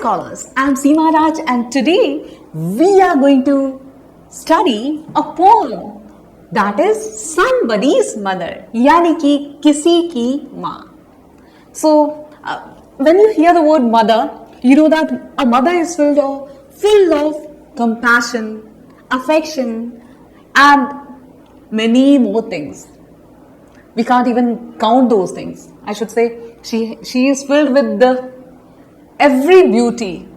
scholars. I am Seema Raj and today we are going to study a poem that is somebody's mother, यानी कि किसी की माँ. So when you hear the word mother, you know that a mother is full of compassion, affection and many more things. We can't even count those things. I should say she is filled with every beauty,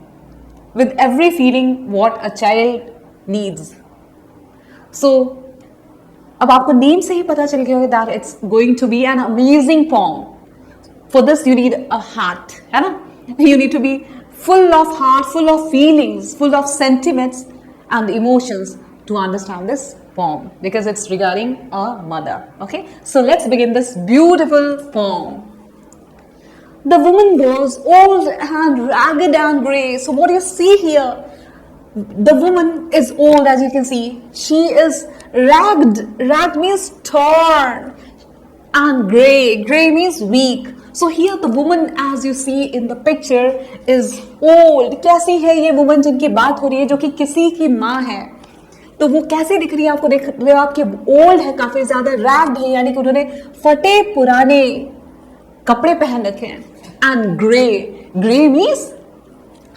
with every feeling what a child needs. So अब आपको name से ही पता चल गया होगा that it's going to be an amazing poem. For this you need a heart, है ना? You need to be full of heart, full of feelings, full of sentiments and emotions to understand this poem because it's regarding a mother. Okay, so let's begin this beautiful poem. The woman was old and ragged and grey. So what you see here, the woman is old, as you can see. She is ragged. Ragged means torn, and grey. Grey means weak. So here the woman, as you see in the picture, is old. कैसी है ये woman जिनकी बात हो रही है, जो कि किसी की माँ है? तो वो कैसे दिख रही है आपको? देख रहे हो आपके ओल्ड है, काफी ज्यादा रैग्ड है, यानी कि उन्होंने फटे पुराने कपड़े पहन रखे हैं. And grey, grey means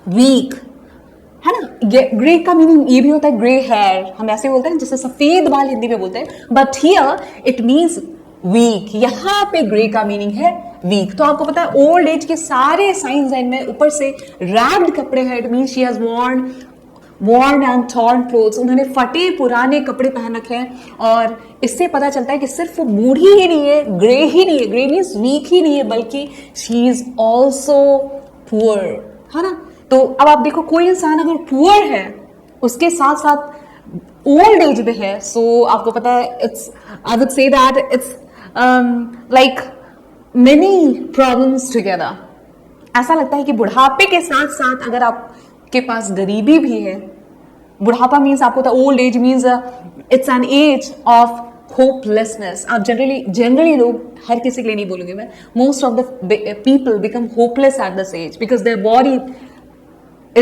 weak, है ना? ग्रे का मीनिंग ये भी होता है ग्रे हेयर, हम ऐसे बोलते हैं जैसे सफेद बाल हिंदी में बोलते हैं, but here it means weak. यहाँ पे ग्रे का मीनिंग है वीक. तो आपको पता है ओल्ड एज के सारे साइंस हैं इनमें. ऊपर से रैग्ड कपड़े हैं, it means she has worn and torn clothes. उन्होंने फटे पुराने कपड़े पहन रखे हैं. और इससे पता चलता है कि सिर्फ वो बूढ़ी ही नहीं है, ग्रे ही नहीं है, ग्रे मीन्स वीक ही नहीं है, बल्कि शी इज ऑल्सो पुअर, है ना? तो अब आप देखो, कोई इंसान अगर पुअर है, उसके साथ साथ ओल्ड एज में है, सो आपको पता है it's, I would say that it's like many problems together. ऐसा लगता है कि बुढ़ापे के साथ साथ अगर आप के पास गरीबी भी है, बुढ़ापा मीन्स आपको पता, old age means it's an age of hopelessness. आप जनरली लोग, हर किसी के लिए नहीं बोलूंगी मैं, most of the people become hopeless at this age because their body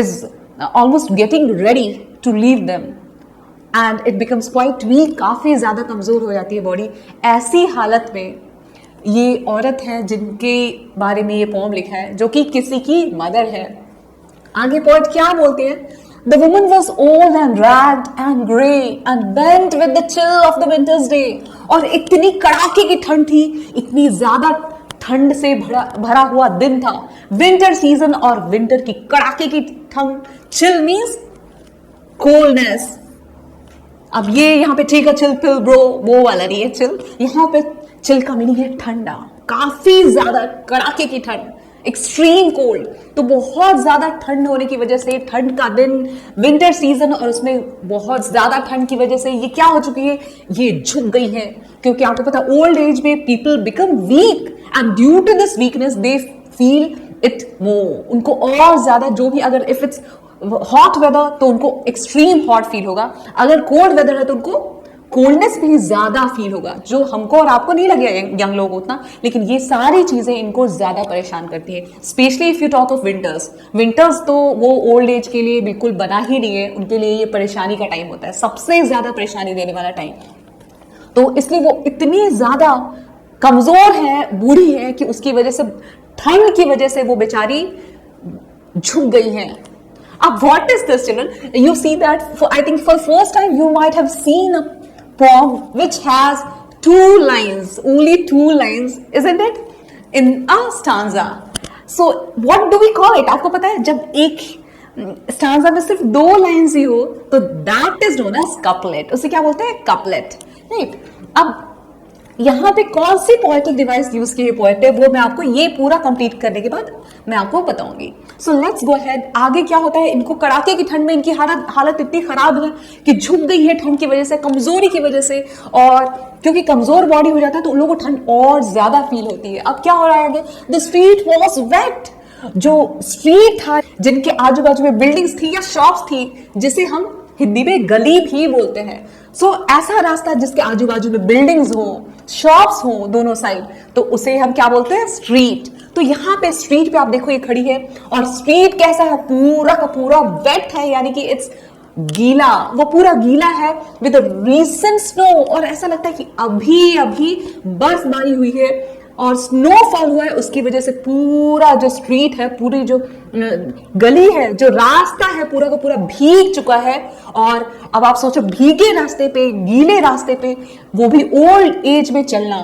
is almost getting ready to leave them and it becomes quite weak. काफी ज्यादा कमजोर हो जाती है बॉडी. ऐसी हालत में ये औरत है जिनके बारे में ये पोम लिखा है, जो कि किसी की मदर है. आगे पोएट क्या बोलते हैं? The woman was old and ragged and grey and bent with the chill of the winter's day. और इतनी कड़ाके की ठंड थी, इतनी ज्यादा ठंड से भरा हुआ दिन था. विंटर सीजन और विंटर की कड़ाके की ठंड. Chill means coldness. अब ये यहाँ पे ठीक है, चिल पिल ब्रो वो वाला नहीं है चिल. यहाँ पे चिल का मीनिंग है ठंडा, काफी ज्यादा कड़ाके की ठंड, एक्सट्रीम कोल्ड. तो बहुत ज्यादा ठंड होने की वजह से, ठंड का दिन, विंटर सीजन, और उसमें बहुत ज्यादा ठंड की वजह से ये क्या हो चुकी है, ये झुक गई है. क्योंकि आपको पता है ओल्ड एज में people become weak and due to this weakness they feel it more. उनको और ज्यादा, जो भी, अगर इफ इट्स हॉट वेदर तो उनको एक्सट्रीम हॉट फील होगा, अगर कोल्ड वेदर है तो उनको कोल्डनेस भी ज्यादा फील होगा, जो हमको और आपको नहीं लगेगा यंग लोग उतना, लेकिन ये सारी चीजें इनको ज्यादा परेशान करती है. Specially if you talk of winters तो वो ओल्ड एज के लिए बिल्कुल बना ही नहीं है. उनके लिए ये परेशानी का टाइम होता है, सबसे ज्यादा परेशानी देने वाला टाइम. तो इसलिए वो इतनी ज्यादा कमजोर है, बूढ़ी है, कि उसकी वजह से, ठंड की वजह से वो बेचारी झुक गई है. अब what is this, children? You see that I think for first time you might have seen a poem which has two lines, only two lines, isn't it? In a stanza. So what do we call it? आपको पता है, जब एक stanza में सिर्फ 2 lines ही हो तो that is known as couplet. उसे क्या बोलते हैं? couplet, right? अब यहाँ पे कौन सी पोएटिक डिवाइस यूज की है पोएट ने, वो मैं आपको ये पूरा कंप्लीट करने के बाद मैं आपको बताऊंगी. So let's go ahead. आगे क्या होता है, इनको कड़ाके की ठंड में इनकी हालत इतनी खराब है कि झुक गई है ठंड की वजह से, कमजोरी की वजह से. और क्योंकि कमजोर बॉडी हो जाता है तो उन लोगों को ठंड और ज्यादा फील होती है. अब क्या हो रहा है आगे? The street was wet. जो स्ट्रीट था, जिनके आजू बाजू में बिल्डिंग्स थी या शॉप्स थी, जिसे हम हिंदी में गली भी बोलते हैं. सो ऐसा रास्ता जिसके आजू बाजू में बिल्डिंग्स हो, शॉप्स हो दोनों साइड, तो उसे हम क्या बोलते हैं? स्ट्रीट. तो यहाँ पे स्ट्रीट पे आप देखो ये खड़ी है, और स्ट्रीट कैसा है, पूरा का पूरा वेट है, यानी कि इट्स गीला, वो पूरा गीला है विद रीसेंट स्नो, और ऐसा लगता है कि अभी अभी बर्फबारी हुई है और स्नोफॉल हुआ है, उसकी वजह से पूरा जो स्ट्रीट है, पूरी जो गली है, जो रास्ता है, पूरा का पूरा भीग चुका है। और अब आप सोचो, भीगे रास्ते पे, गीले रास्ते पे, वो भी ओल्ड एज में चलना,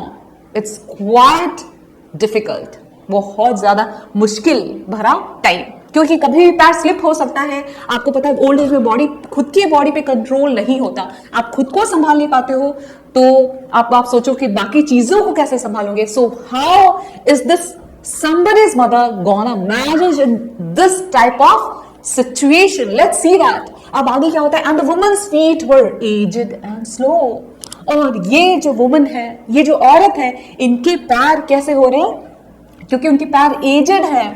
इट्स क्वाइट डिफिकल्ट, बहुत ज्यादा मुश्किल भरा टाइम, क्योंकि कभी भी पैर स्लिप हो सकता है। आपको पता है ओल्ड एज में बॉडी, खुद की बॉडी पे कंट्रोल नहीं होता, आप खुद को संभाल नहीं पाते हो, तो आप सोचो कि बाकी चीजों को कैसे संभालोगे। So how is this somebody's mother gonna manage in this type of situation? Let's see that. अब आगे क्या होता है, and the woman's feet were aged and slow. और ये जो वुमन है, ये जो औरत है, इनके पैर कैसे हो रहे हैं, क्योंकि उनके पैर एजेड है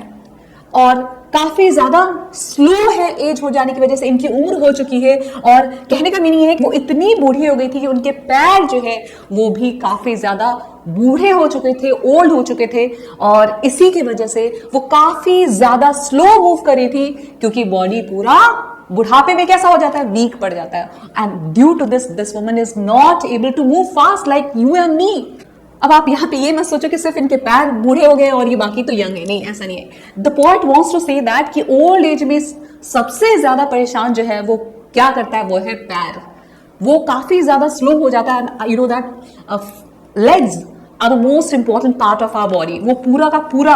और काफी ज्यादा स्लो है, एज हो जाने की वजह से इनकी उम्र हो चुकी है। और कहने का मीनिंग है कि वो इतनी बूढ़ी हो गई थी कि उनके पैर जो है वो भी काफी ज्यादा बूढ़े हो चुके थे, ओल्ड हो चुके थे, और इसी की वजह से वो काफी ज्यादा स्लो मूव कर रही थी, क्योंकि बॉडी पूरा बुढ़ापे में कैसा हो जाता है, वीक पड़ जाता है। And due to this woman is not able to move fast like you and me. अब आप यहाँ पे ये मत सोचो कि सिर्फ इनके पैर बूढ़े हो गए और ये बाकी तो यंग है, नहीं, ऐसा नहीं है। The point wants to say that कि ओल्ड एज में सबसे ज्यादा परेशान जो है वो क्या करता है, वो है पैर, वो काफी ज्यादा स्लो हो जाता है। You know that legs are the most important part of our body, वो पूरा का पूरा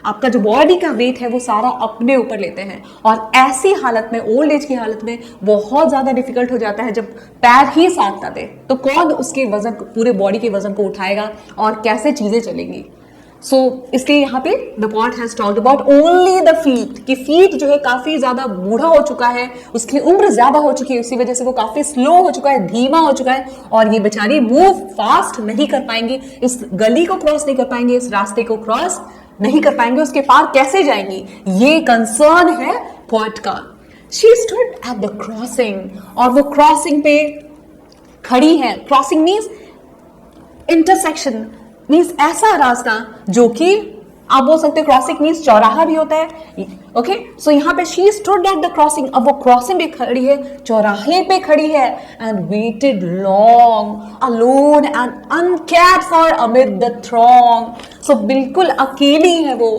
आपका जो बॉडी का वेट है वो सारा अपने ऊपर लेते हैं, और ऐसी हालत में, ओल्ड एज की हालत में बहुत ज्यादा डिफिकल्ट हो जाता है जब पैर ही साथ ना दे, तो कौन उसके वजन, पूरे बॉडी के वजन को उठाएगा और कैसे चीजें चलेंगी। सो इसलिए यहाँ पे the point has talked about only the feet, कि फीट जो है काफी ज्यादा बूढ़ा हो चुका है, उसकी उम्र ज्यादा हो चुकी है, उसी वजह से वो काफी स्लो हो चुका है, धीमा हो चुका है, और ये बेचारी मूव फास्ट नहीं कर पाएंगी, इस गली को क्रॉस नहीं कर पाएंगे, इस रास्ते को क्रॉस नहीं कर पाएंगे, उसके पार कैसे जाएंगी, ये कंसर्न है पॉइंट का। She stood at the crossing, और वो क्रॉसिंग पे खड़ी है। क्रॉसिंग मीन्स इंटरसेक्शन, मीन्स ऐसा रास्ता जो कि आप बोल सकते हो क्रॉसिंग मीन्स चौराहा भी होता है। ओके, सो यहाँ पे she stood at the crossing, अब वो क्रॉसिंग पे खड़ी है, चौराहे पे खड़ी है, and waited long alone and uncared for amid the throng. So बिल्कुल अकेली है वो,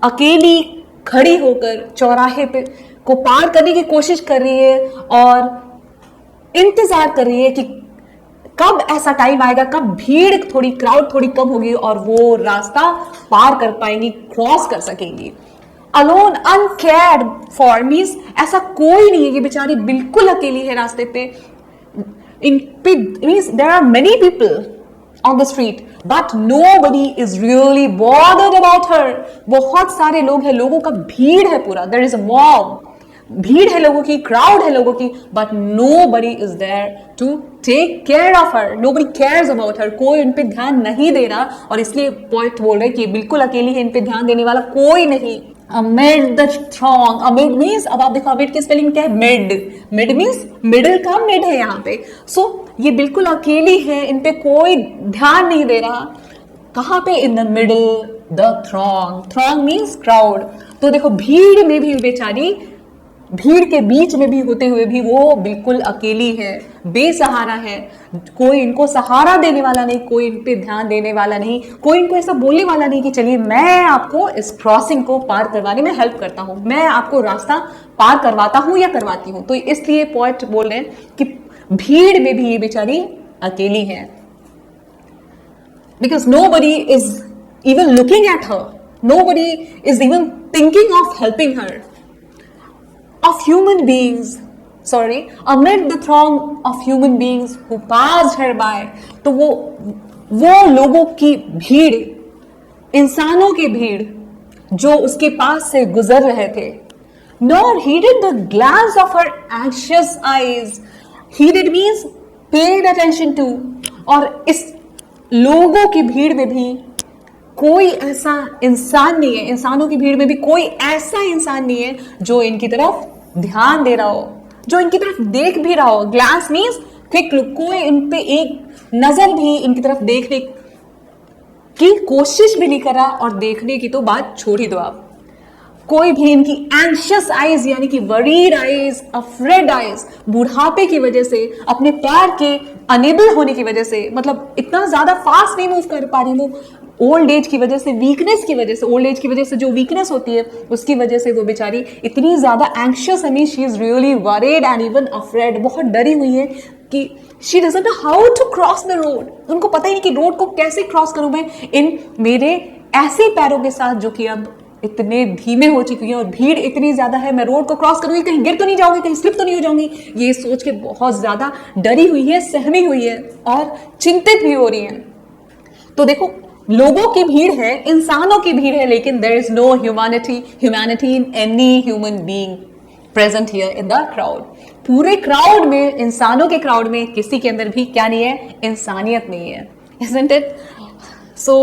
अकेली खड़ी होकर चौराहे पे को पार करने की कोशिश कर रही है और इंतजार कर रही है कि कब ऐसा टाइम आएगा, कब भीड़ थोड़ी, क्राउड थोड़ी कम होगी और वो रास्ता पार कर पाएंगी, क्रॉस कर सकेंगी। अलोन अनकेयर्ड फॉर मीन्स ऐसा कोई नहीं है, ये बेचारी बिल्कुल अकेली है रास्ते पे। इन पे means there are many people on the street but nobody is really bothered about her. बहुत सारे लोग हैं, लोगों का भीड़ है पूरा, देयर इज अ मॉब, भीड़ है लोगों की, क्राउड है लोगों की, but nobody is there to take care of her, nobody cares about her, कोई उन पे ध्यान नहीं दे रहा। और इसलिए पॉइंट बोल रहे कि बिल्कुल अकेली है, इन पे ध्यान देने वाला कोई नहीं। Amid the throng, amid means, अब आप देखो अमिड की स्पेलिंग क्या है, मिड, मिड मीन्स मिडिल का मिड है यहाँ पे। सो ये बिल्कुल अकेली है, इन पे कोई ध्यान नहीं दे रहा। कहाँ पे, in the middle the throng, throng means crowd. तो देखो भीड़ में भी बेचारी, भीड़ के बीच में भी होते हुए भी वो बिल्कुल अकेली है, बेसहारा है, कोई इनको सहारा देने वाला नहीं, कोई इन पे ध्यान देने वाला नहीं, कोई इनको ऐसा बोलने वाला नहीं कि चलिए मैं आपको इस क्रॉसिंग को पार करवाने में हेल्प करता हूं, मैं आपको रास्ता पार करवाता हूं या करवाती हूं। तो इसलिए पॉइंट बोल रहे हैं कि भीड़ में भी ये बेचारी अकेली है, because nobody is even looking at her, nobody is even thinking of helping her. Of human beings, sorry, amid the throng of human beings who passed her by, तो वो लोगों की भीड़, इंसानों की भीड़ जो उसके पास से गुजर रहे थे। Nor heeded the glance of her anxious eyes. Heeded means paid attention to. और इस लोगों की भीड़ में भी कोई ऐसा इंसान नहीं है, इंसानों की भीड़ में भी कोई ऐसा इंसान नहीं है जो इनकी तरफ ध्यान दे रहा हो, जो इनकी तरफ देख भी रहा हो। ग्लांस मीन्स क्विक लुक, कोई इन पे एक नजर भी इनकी तरफ देखने की कोशिश भी नहीं कर रहा, और देखने की तो बात छोड़ ही दो आप। कोई भी इनकी एंशियस आईज यानी कि वरीड आईज, अफ्रेड आईज, बुढ़ापे की वजह से, अपने पैर के अनेबल होने की वजह से, मतलब इतना ज्यादा फास्ट नहीं मूव कर पा रही वो, ओल्ड एज की वजह से, वीकनेस की वजह से, ओल्ड एज की वजह से जो वीकनेस होती है उसकी वजह से वो बेचारी इतनी ज्यादा anxious, I mean she is really worried and even afraid, बहुत डरी हुई है कि she doesn't know how to cross the road. उनको पता ही नहीं कि रोड को कैसे क्रॉस करूं मैं इन मेरे ऐसे पैरों के साथ जो कि अब इतने धीमे हो चुकी हैं, और भीड़ इतनी ज्यादा है, मैं रोड को क्रॉस करूंगी, कहीं गिर तो नहीं जाऊंगी, कहीं स्लिप तो नहीं हो जाऊंगी, ये सोच के बहुत ज्यादा डरी हुई है, सहमी हुई है और चिंतित भी हो रही है। तो देखो, लोगों की भीड़ है, इंसानों की भीड़ है, लेकिन there is no humanity in any human being present here in the crowd. पूरे क्राउड में, इंसानों के क्राउड में किसी के अंदर भी क्या नहीं है, इंसानियत नहीं है, isn't it? So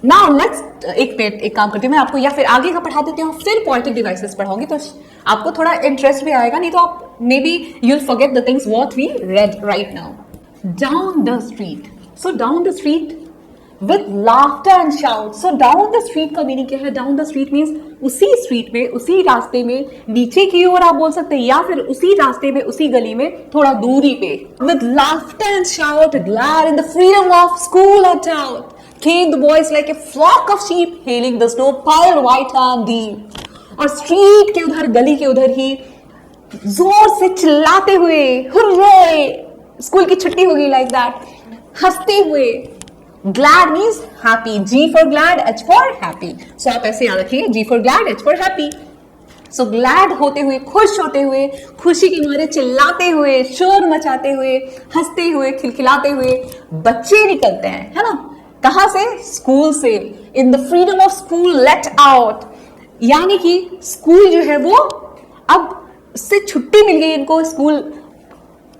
now let's एक काम करती हूँ मैं आपको, या फिर आगे का पढ़ा देती हूँ, फिर पोएटिक डिवाइसेस पढ़ाऊंगी, तो आपको थोड़ा इंटरेस्ट भी आएगा, नहीं तो आप maybe you'll forget the things what we read right now. Down the street, so down the street with laughter and shout. So down the street का मीनिंग क्या है? डाउन द स्ट्रीट मीन्स उसी street में, उसी रास्ते में, नीचे की ओर आप बोल सकते हैं, या फिर उसी रास्ते में, उसी गली में थोड़ा दूरी पे, with laughter and shout, glad in the freedom of school और town, came the boys like a flock of sheep hailing the snow piled white and deep। और स्ट्रीट के उधर, गली के उधर ही जोर से चिल्लाते हुए, हुर्रे, स्कूल की छुट्टी होगी लाइक दैट, हंसते हुए। Glad means happy, G for glad, H for happy. So आप ऐसे याद रखिए, G for glad, H for happy. So glad होते हुए, खुश होते हुए, खुशी के मारे चिल्लाते हुए, शोर मचाते हुए, हंसते हुए, खिलखिलाते हुए बच्चे निकलते हैं, है ना? कहां से? स्कूल से। In the freedom of school let out, यानी कि स्कूल जो है वो अब से छुट्टी मिल गई इनको, स्कूल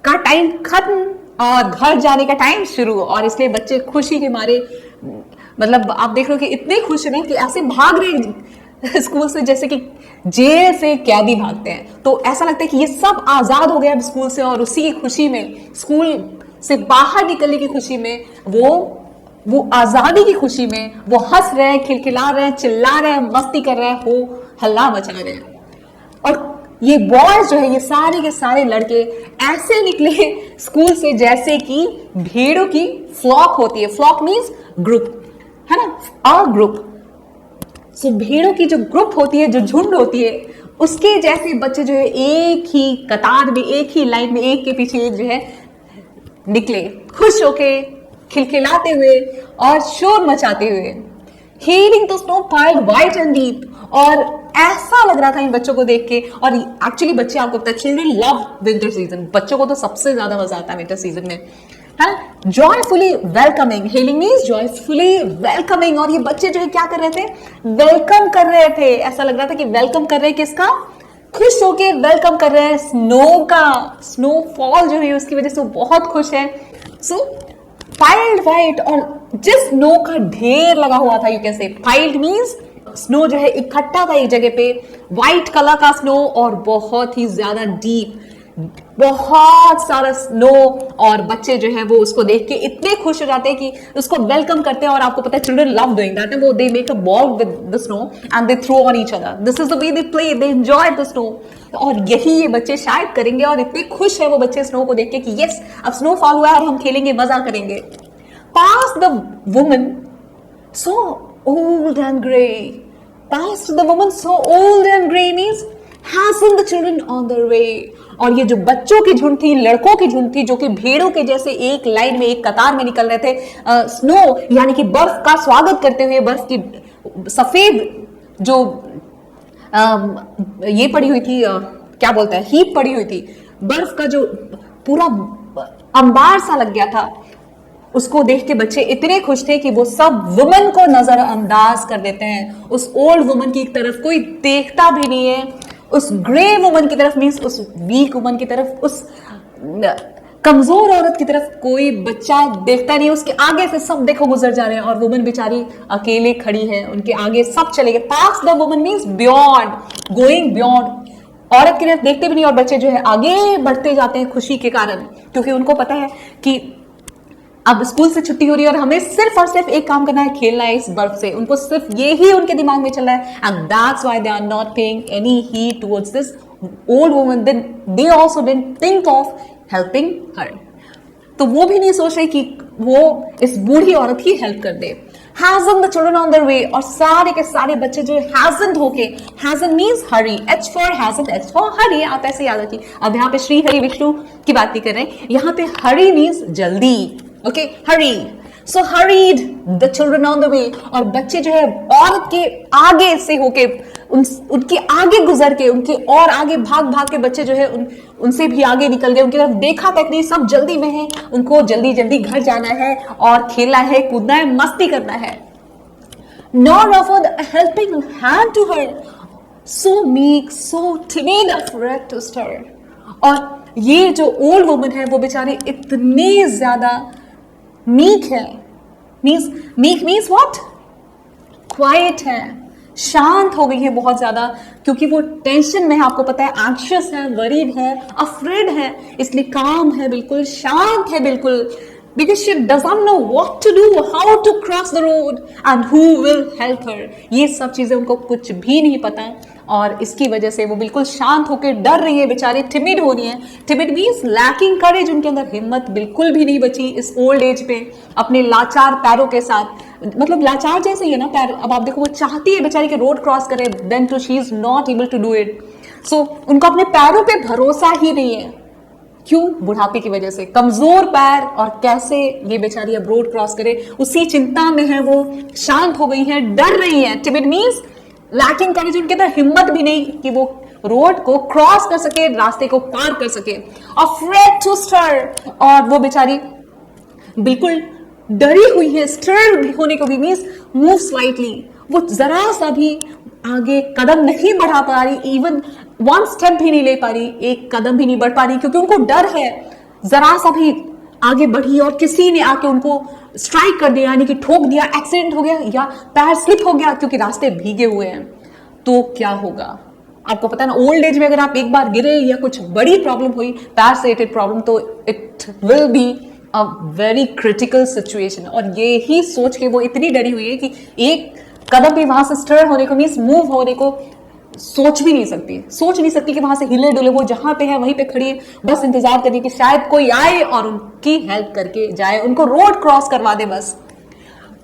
का टाइम खत्म और घर जाने का टाइम शुरू, और इसलिए बच्चे खुशी के मारे, मतलब आप देख रहे हो कि इतने खुश हैं कि ऐसे भाग रहे स्कूल से जैसे कि जेल से कैदी भागते हैं। तो ऐसा लगता है कि ये सब आजाद हो गया अब स्कूल से, और उसी की खुशी में, स्कूल से बाहर निकलने की खुशी में, वो आजादी की खुशी में वो हंस रहे हैं, खिलखिला रहे हैं, चिल्ला रहे हैं, मस्ती कर रहे हैं, हो हल्ला मचा रहे हैं। और ये बॉयज जो है, ये सारे के सारे लड़के ऐसे निकले स्कूल से जैसे कि भेड़ों की फ्लॉक होती है। फ्लॉक मीन्स ग्रुप, है ना? A group. सो भेड़ों की जो ग्रुप होती है, जो झुंड होती है, उसके जैसे बच्चे जो है एक ही कतार में, एक ही लाइन में, एक के पीछे एक जो है निकले, खुश होके, खिलखिलाते हुए और शोर मचाते हुए। Healing the snow piled white and deep, और ऐसा लग रहा था इन बच्चों को देख के, और एक्चुअली बच्चे, आपको पता है, चिल्ड्रन लव विंटर सीजन, बच्चों को तो सबसे ज्यादा मजा आता है विंटर सीजन में, है ना? Joyfully welcoming, hailing means joyfully welcoming, और ये बच्चे जो है क्या कर रहे थे? वेलकम कर रहे थे। ऐसा लग रहा था कि वेलकम कर रहे हैं किसका? खुश होके वेलकम कर रहे हैं स्नो का। स्नोफॉल जो है उसकी वजह से वो बहुत खुश है। सो पाइल्ड व्हाइट, और जिस स्नो का ढेर लगा हुआ था, you can say piled means snow जो है इकट्ठा था एक जगह पे, व्हाइट कलर का स्नो, और बहुत ही ज्यादा डीप, बहुत सारा स्नो, और बच्चे जो है वो उसको देख के इतने खुश हो जाते हैं कि उसको वेलकम करते हैं। और आपको पता है चिल्ड्रन लव डूइंग दैट, वो they make a ball with the snow and they throw on each other, this is the way they play, they enjoy the snow. और यही ये बच्चे शायद करेंगे, और इतने खुश है वो बच्चे स्नो को देख के कि यस, अब स्नो फॉल हुआ है और हम खेलेंगे, मजा करेंगे। Pass the woman so old and grey, pass the woman so old and grey means hasten the children on their way। और ये जो बच्चों की झुंड थी, लड़कों की झुंड थी, जो कि भेड़ों के जैसे एक लाइन में, एक कतार में निकल रहे थे, स्नो यानी कि बर्फ का स्वागत करते हुए, बर्फ की सफेद जो ये पड़ी हुई थी, क्या बोलते हैं, हीप पड़ी हुई थी, बर्फ का जो पूरा अंबार सा लग गया था, उसको देख के बच्चे इतने खुश थे कि वो सब वुमन को नजरअंदाज कर देते हैं। उस ओल्ड वुमन की तरफ कोई देखता भी नहीं है, उस ग्रे वुमन की तरफ मीन्स उस वीक वुमन की तरफ, उस कमजोर औरत की तरफ कोई बच्चा देखता नहीं। उसके आगे से सब देखो गुजर जा रहे हैं, और वुमन बेचारी अकेले खड़ी है, उनके आगे सब चले गए। Pass the woman means beyond, going beyond, औरत की तरफ देखते भी नहीं, और बच्चे जो है आगे बढ़ते जाते हैं खुशी के कारण, क्योंकि उनको पता है कि अब स्कूल से छुट्टी हो रही है और हमें सिर्फ और सिर्फ एक काम करना है, खेलना है इस बर्फ से। उनको सिर्फ ये ही उनके दिमाग में चल रहा है, and that's why they are not paying any heed towards this old woman. Then they also didn't think of helping her. तो वो भी नहीं सोच रही कि वो इस बूढ़ी औरत की हेल्प कर दे। Hasten the children on their way, और सारे के सारे बच्चे जो hasten होके, hasten means hurry, H for hasten, H for hurry, आप ऐसे याद रखिए। अब यहाँ पे श्री हरि विष्णु की बात नहीं कर रहे हैं, यहाँ पे hurry means जल्दी, okay, hurry, so hurried the children on the way, और बच्चे जो है औरत के आगे से होके उनके आगे गुजर के, उनके और आगे भाग भाग के बच्चे जो है उनसे भी आगे निकल गए, उनकी तरफ देखा तक नहीं, सब जल्दी में है, उनको जल्दी जल्दी घर जाना है और खेलना है, कूदना है, मस्ती करना है। Nor offered a helping hand to her, so meek, so timid, afraid to stir। और ये जो ओल्ड वुमन है वो बेचारे इतने ज्यादा मीक है, मीक मीन्स व्हाट, क्वाइट है, शांत हो गई है बहुत ज्यादा, क्योंकि वो टेंशन में है, आपको पता है, एंग्शियस है, वरीड है, अफ्रेड है, इसलिए काम है, बिल्कुल शांत है, बिल्कुल, because she doesn't know what to do, how to cross the road and who will help her। ये सब चीजें उनको कुछ भी नहीं पता, और इसकी वजह से वो बिल्कुल शांत होकर डर रही है, बेचारी टिमिड हो रही है। टिमिड मीन्स लैकिंग करेज, उनके अंदर हिम्मत बिल्कुल भी नहीं बची इस ओल्ड एज पे, अपने लाचार पैरों के साथ, मतलब लाचार जैसे ही है ना पैर। अब आप देखो वो चाहती है बेचारी के रोड क्रॉस करे, then too she is not able to do it. So उनको अपने पैरों पे भरोसा ही नहीं है, क्यों, बुढ़ापे की वजह से, कमजोर पैर, और कैसे ये बेचारी अब रोड क्रॉस करे, उसी चिंता में है वो, शांत हो गई है, डर रही है। टिमिड मीन्स लैकिंग करेज, उनके अंदर हिम्मत भी नहीं कि वो रोड को क्रॉस कर सके, रास्ते को पार कर सके। अफ्रेड टू स्टर, और वो बेचारी बिल्कुल डरी हुई है, स्टर होने को भी मीन्स मूव स्लाइटली, वो जरा सा भी आगे कदम नहीं बढ़ा पा रही, इवन वन स्टेप भी नहीं ले पा रही, एक कदम भी नहीं बढ़ पा रही, क्योंकि उनको डर है, जरा सा भी आगे बढ़ी और किसी ने आके उनको स्ट्राइक कर दिया, यानी कि ठोक दिया, एक्सीडेंट हो गया या पैर स्लिप हो गया, क्योंकि रास्ते भीगे हुए हैं, तो क्या होगा। आपको पता है ना, ओल्ड एज में अगर आप एक बार गिरे या कुछ बड़ी प्रॉब्लम हुई, पैर से रिलेटेड प्रॉब्लम, तो it will be a very critical situation. और ये ही सोच के वो इतनी डरी हुई है कि एक कदम भी वहां से स्टर होने को, मीन्स मूव होने को सोच भी नहीं सकती कि वहां से हिले डुले, वो जहां पे है वहीं पे खड़ी है, बस इंतजार करिए कि शायद कोई आए और उनकी हेल्प करके जाए, उनको रोड क्रॉस करवा दे बस।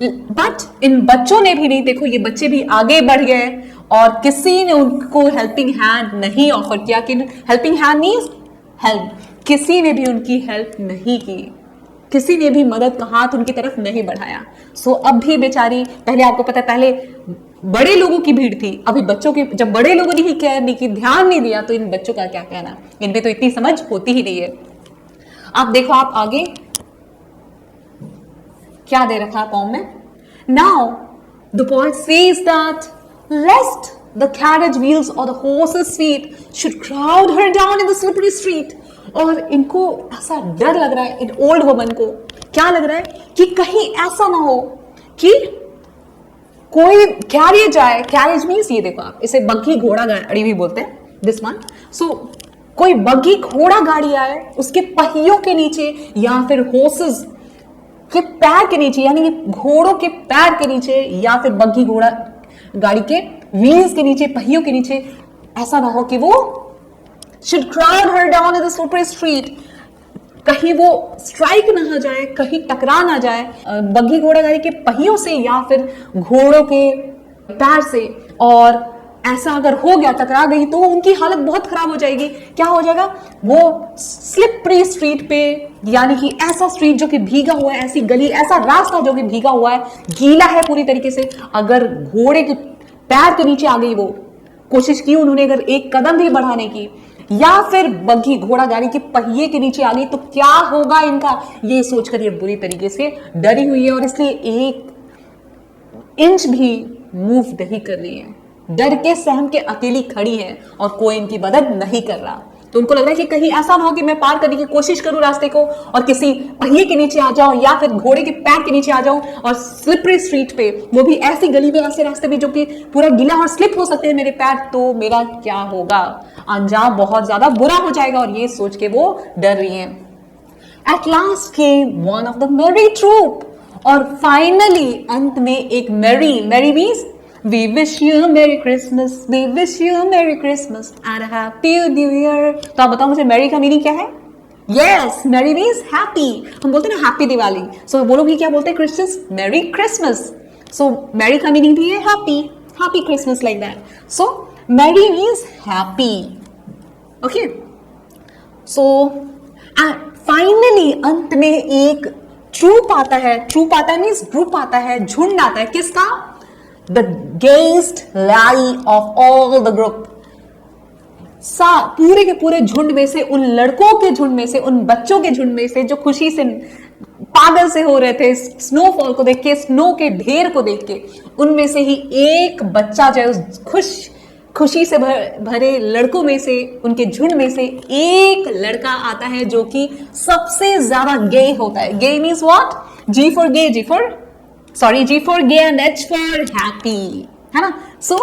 बट इन बच्चों ने भी नहीं, देखो ये बच्चे भी आगे बढ़ गए और किसी ने उनको हेल्पिंग हैंड नहीं ऑफर किया, कि हेल्पिंग हैंड मींस हेल्प, किसी ने भी उनकी हेल्प नहीं की, किसी ने भी मदद का हाथ उनकी तरफ नहीं बढ़ाया। सो अब भी बेचारी, पहले आपको पता है, पहले बड़े लोगों की भीड़ थी, अभी बच्चों की, जब बड़े लोगों ने ही केयर नहीं की, ध्यान नहीं दिया, तो इन बच्चों का क्या कहना, इनमें तो इतनी समझ होती ही नहीं है। आप देखो, आप आगे क्या दे रखा है पॉम में, now the poet says that lest the carriage wheels or the horses feet should crowd her down in the slippery street. और इनको ऐसा डर लग रहा है, इन ओल्ड वुमन को क्या लग रहा है कि कहीं ऐसा ना हो कि कोई कैरियर जाए, कैरेज मीन्स ये देखो आप, इसे बग्घी घोड़ा गाड़ी भी बोलते हैं, दिस वन। सो कोई बग्घी घोड़ा गाड़ी आए, उसके पहियों के नीचे या फिर हॉर्सेस के पैर के नीचे, यानी कि घोड़ों के पैर के नीचे या फिर बग्घी घोड़ा गाड़ी के व्हील्स के नीचे, पहियों के नीचे, ऐसा ना हो कि वो should crowd her down in the slippery street, कहीं वो स्ट्राइक ना हो जाए, कहीं टकरा ना जाए बग्घी घोड़ा गाड़ी के पहियों से या फिर घोड़ों के पैर से। और ऐसा अगर हो गया, टकरा गई, तो उनकी हालत बहुत खराब हो जाएगी। क्या हो जाएगा, वो स्लिपरी स्ट्रीट पे, यानी कि ऐसा स्ट्रीट जो कि भीगा हुआ है, ऐसी गली, ऐसा रास्ता जो कि भीगा हुआ है, गीला है पूरी तरीके से, अगर घोड़े के पैर के नीचे आ गई, वो कोशिश की उन्होंने अगर एक कदम भी बढ़ाने की, या फिर बग्घी घोड़ा गाड़ी के पहिए के नीचे आ गई, तो क्या होगा इनका, ये सोचकर ये बुरी तरीके से डरी हुई है, और इसलिए एक इंच भी मूव नहीं कर रही है, डर के सहम के अकेली खड़ी है और कोई इनकी मदद नहीं कर रहा। तो उनको लग रहा है कि कहीं ऐसा ना हो कि मैं पार करने की कोशिश करूं रास्ते को और किसी पहिए के नीचे आ जाऊं या फिर घोड़े के पैर के नीचे आ जाऊं, और स्लिपरी स्ट्रीट पे, वो भी ऐसी गली में, ऐसे रास्ते में जो कि पूरा गीला और स्लिप हो सकते हैं मेरे पैर, तो मेरा क्या होगा, अंजाम बहुत ज्यादा बुरा हो जाएगा। और ये सोच के वो डर रही है। At last came one of the merry troop. और फाइनली अंत में एक merry means we wish you merry Christmas, we wish you merry Christmas and happy new year. तो आप बताओ मुझे मैरी का मीनिंग क्या है? Yes, merry means happy. हम बोलते हैं ना हैप्पी दिवाली, सो वो लोग भी क्या बोलते हैं Christians? Merry Christmas. So merry का मीनिंग भी है happy, happy Christmas like that. So merry means happy. Okay, so finally अंत में एक ट्रूप आता है। ट्रूप आता है मीन्स ग्रुप आता है, झुंड आता है। किसका? The guest lie of all the group. पूरे के पूरे झुंड में से, उन लड़कों के झुंड में से, उन बच्चों के झुंड में से जो खुशी से पागल से हो रहे थे स्नोफॉल को देख के, स्नो के ढेर को देख के, उनमें से ही एक बच्चा जो है उस खुशी से भरे लड़कों में से, उनके झुंड में से एक लड़का आता है जो कि सबसे ज्यादा गे होता है। Gay means what? G for gay, G for gay and H for happy, है ना? सो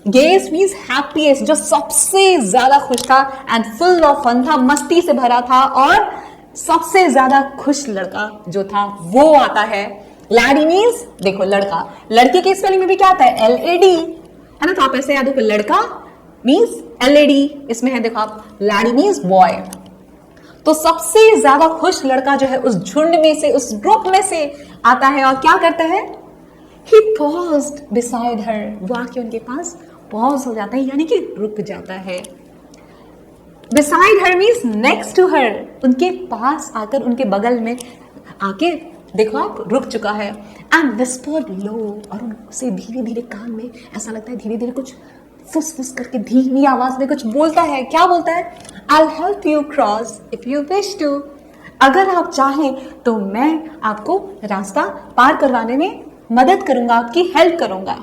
गेस मीन्स हैप्पीएस्ट, जो सबसे ज्यादा खुश था एंड फुल ऑफ फन था, मस्ती से भरा था, और सबसे ज्यादा खुश लड़का जो था वो आता है। लैडी मीन्स देखो लड़का, लड़की के स्पेलिंग में भी क्या आता है? LAD, है ना? तो आप ऐसे याद रखो, लड़का मीन्स LAD, इसमें है देखो आप, लैडी मीन्स बॉय। तो सबसे ज्यादा खुश लड़का जो है उस झुंड में से, उस ग्रुप में से आता है और क्या करता है? He paused beside her, वो आके उनके पास पॉज हो जाता है, यानी कि रुक जाता है। Beside her means next to her, उनके पास आकर, उनके बगल में आके देखो आप रुक चुका है। And whispered low, और उनसे धीरे धीरे कान में ऐसा लगता है धीरे धीरे कुछ फुस फुस करके धीमी आवाज में कुछ बोलता है। क्या बोलता है? I'll help you cross if you wish to, अगर आप चाहें तो मैं आपको रास्ता पार करवाने में मदद करूंगा, आपकी हेल्प करूंगा।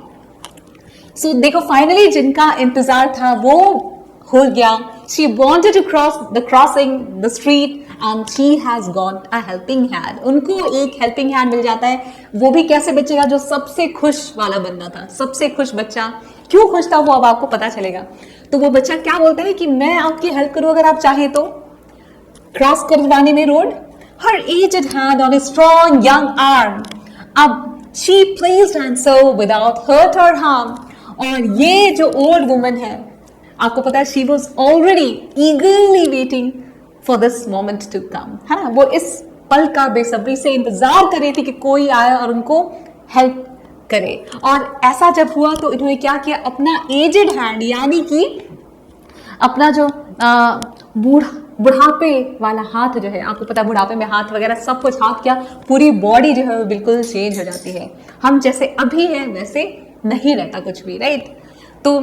सो देखो फाइनली जिनका इंतजार था वो हो गया। She wanted to cross the crossing the street and she has got a helping hand. उनको एक हेल्पिंग हैंड मिल जाता है। वो भी कैसे बचेगा? जो सबसे खुश वाला बंदा था, सबसे खुश बच्चा। क्यों खुश था वो अब आपको पता चलेगा। तो वो बच्चा क्या बोलता है कि मैं आपकी हेल्प करूं अगर आप चाहें तो, क्रॉस करवाने में road. Her aged hand on a strong young arm. अब she placed hand so without hurt or harm. और ये जो ओल्ड वुमन है, आपको पता है she was already eagerly waiting for this moment to come, है ना? वो इस पल का बेसब्री से इंतजार कर रही थी कि कोई आए और उनको हेल्प करे। और ऐसा जब हुआ तो इन्होंने क्या किया? अपना एजेड हैंड, यानी कि अपना जो बुढ़ापे वाला हाथ जो है, आपको पता है बुढ़ापे में हाथ वगैरह सब कुछ, हाथ क्या पूरी बॉडी जो है वो बिल्कुल चेंज हो जाती है। हम जैसे अभी हैं वैसे नहीं रहता कुछ भी, राइट? तो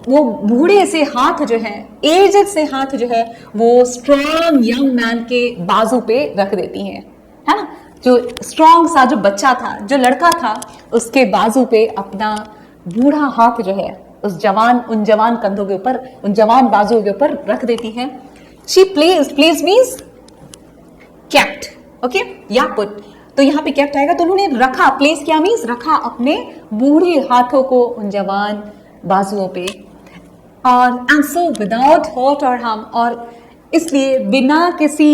वो बूढ़े से हाथ जो है, एजेड से हाथ जो है, वो स्ट्रॉन्ग यंग मैन के बाजू पे रख देती है ना? जो स्ट्रॉन्ग सा जो बच्चा था, जो लड़का था, उसके बाजू पे अपना बूढ़ा हाथ जो है उन जवान कंधों के ऊपर, उन जवान बाजुओं के ऊपर रख देती है। She placed means kept, okay, या put, तो यहाँ पे kept आएगा, तो उन्होंने रखा। place क्या मीन्स? रखा अपने बूढ़े हाथों को उन जवान बाजुओं पे। और and so without hurt or harm, और इसलिए बिना किसी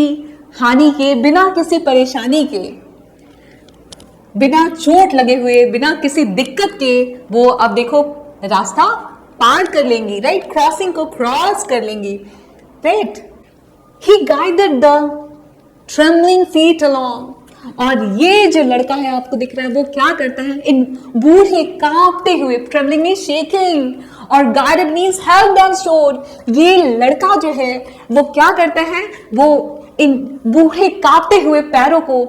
हानि के, बिना किसी परेशानी के, बिना चोट लगे हुए, बिना किसी दिक्कत के वो अब देखो रास्ता पार कर लेंगी, राइट? क्रॉसिंग को क्रॉस कर लेंगी, right? He guided the trembling feet along. और ये जो लड़का है आपको दिख रहा है वो क्या करता है? इन बूढ़े कांपते हुए, trembling means shaking, और guided means held and showed. ये लड़का जो है वो क्या करता है? वो इन बूढ़े कांपते हुए पैरों को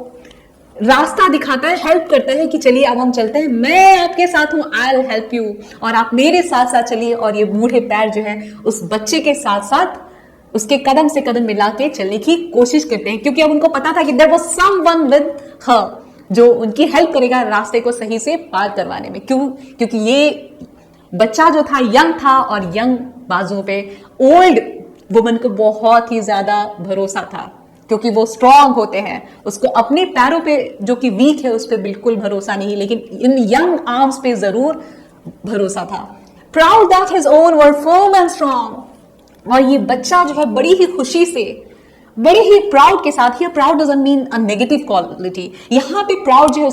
रास्ता दिखाता है, हेल्प करता है कि चलिए अब हम चलते हैं, मैं आपके साथ हूं, I'll help you, और आप मेरे साथ साथ चलिए। और ये बूढ़े पैर जो है उस बच्चे के साथ साथ उसके कदम से कदम मिला के चलने की कोशिश करते हैं, क्योंकि अब उनको पता था कि there was someone with her जो उनकी हेल्प करेगा रास्ते को सही से पार करवाने में। क्योंकि ये बच्चा जो था यंग था, और यंग बाजुओं पे ओल्ड वुमन को बहुत ही ज्यादा भरोसा था, क्योंकि वो स्ट्रांग होते हैं। उसको अपने पैरों पे जो कि वीक है उस पर बिल्कुल भरोसा नहीं, लेकिन इन यंग आर्म्स पे जरूर भरोसा था। Proud that his own were firm and strong, और ये बच्चा जो है बड़ी ही खुशी से बड़े ही प्राउड के साथ, here proud doesn't mean a negative quality, यहाँ पे प्राउड जो है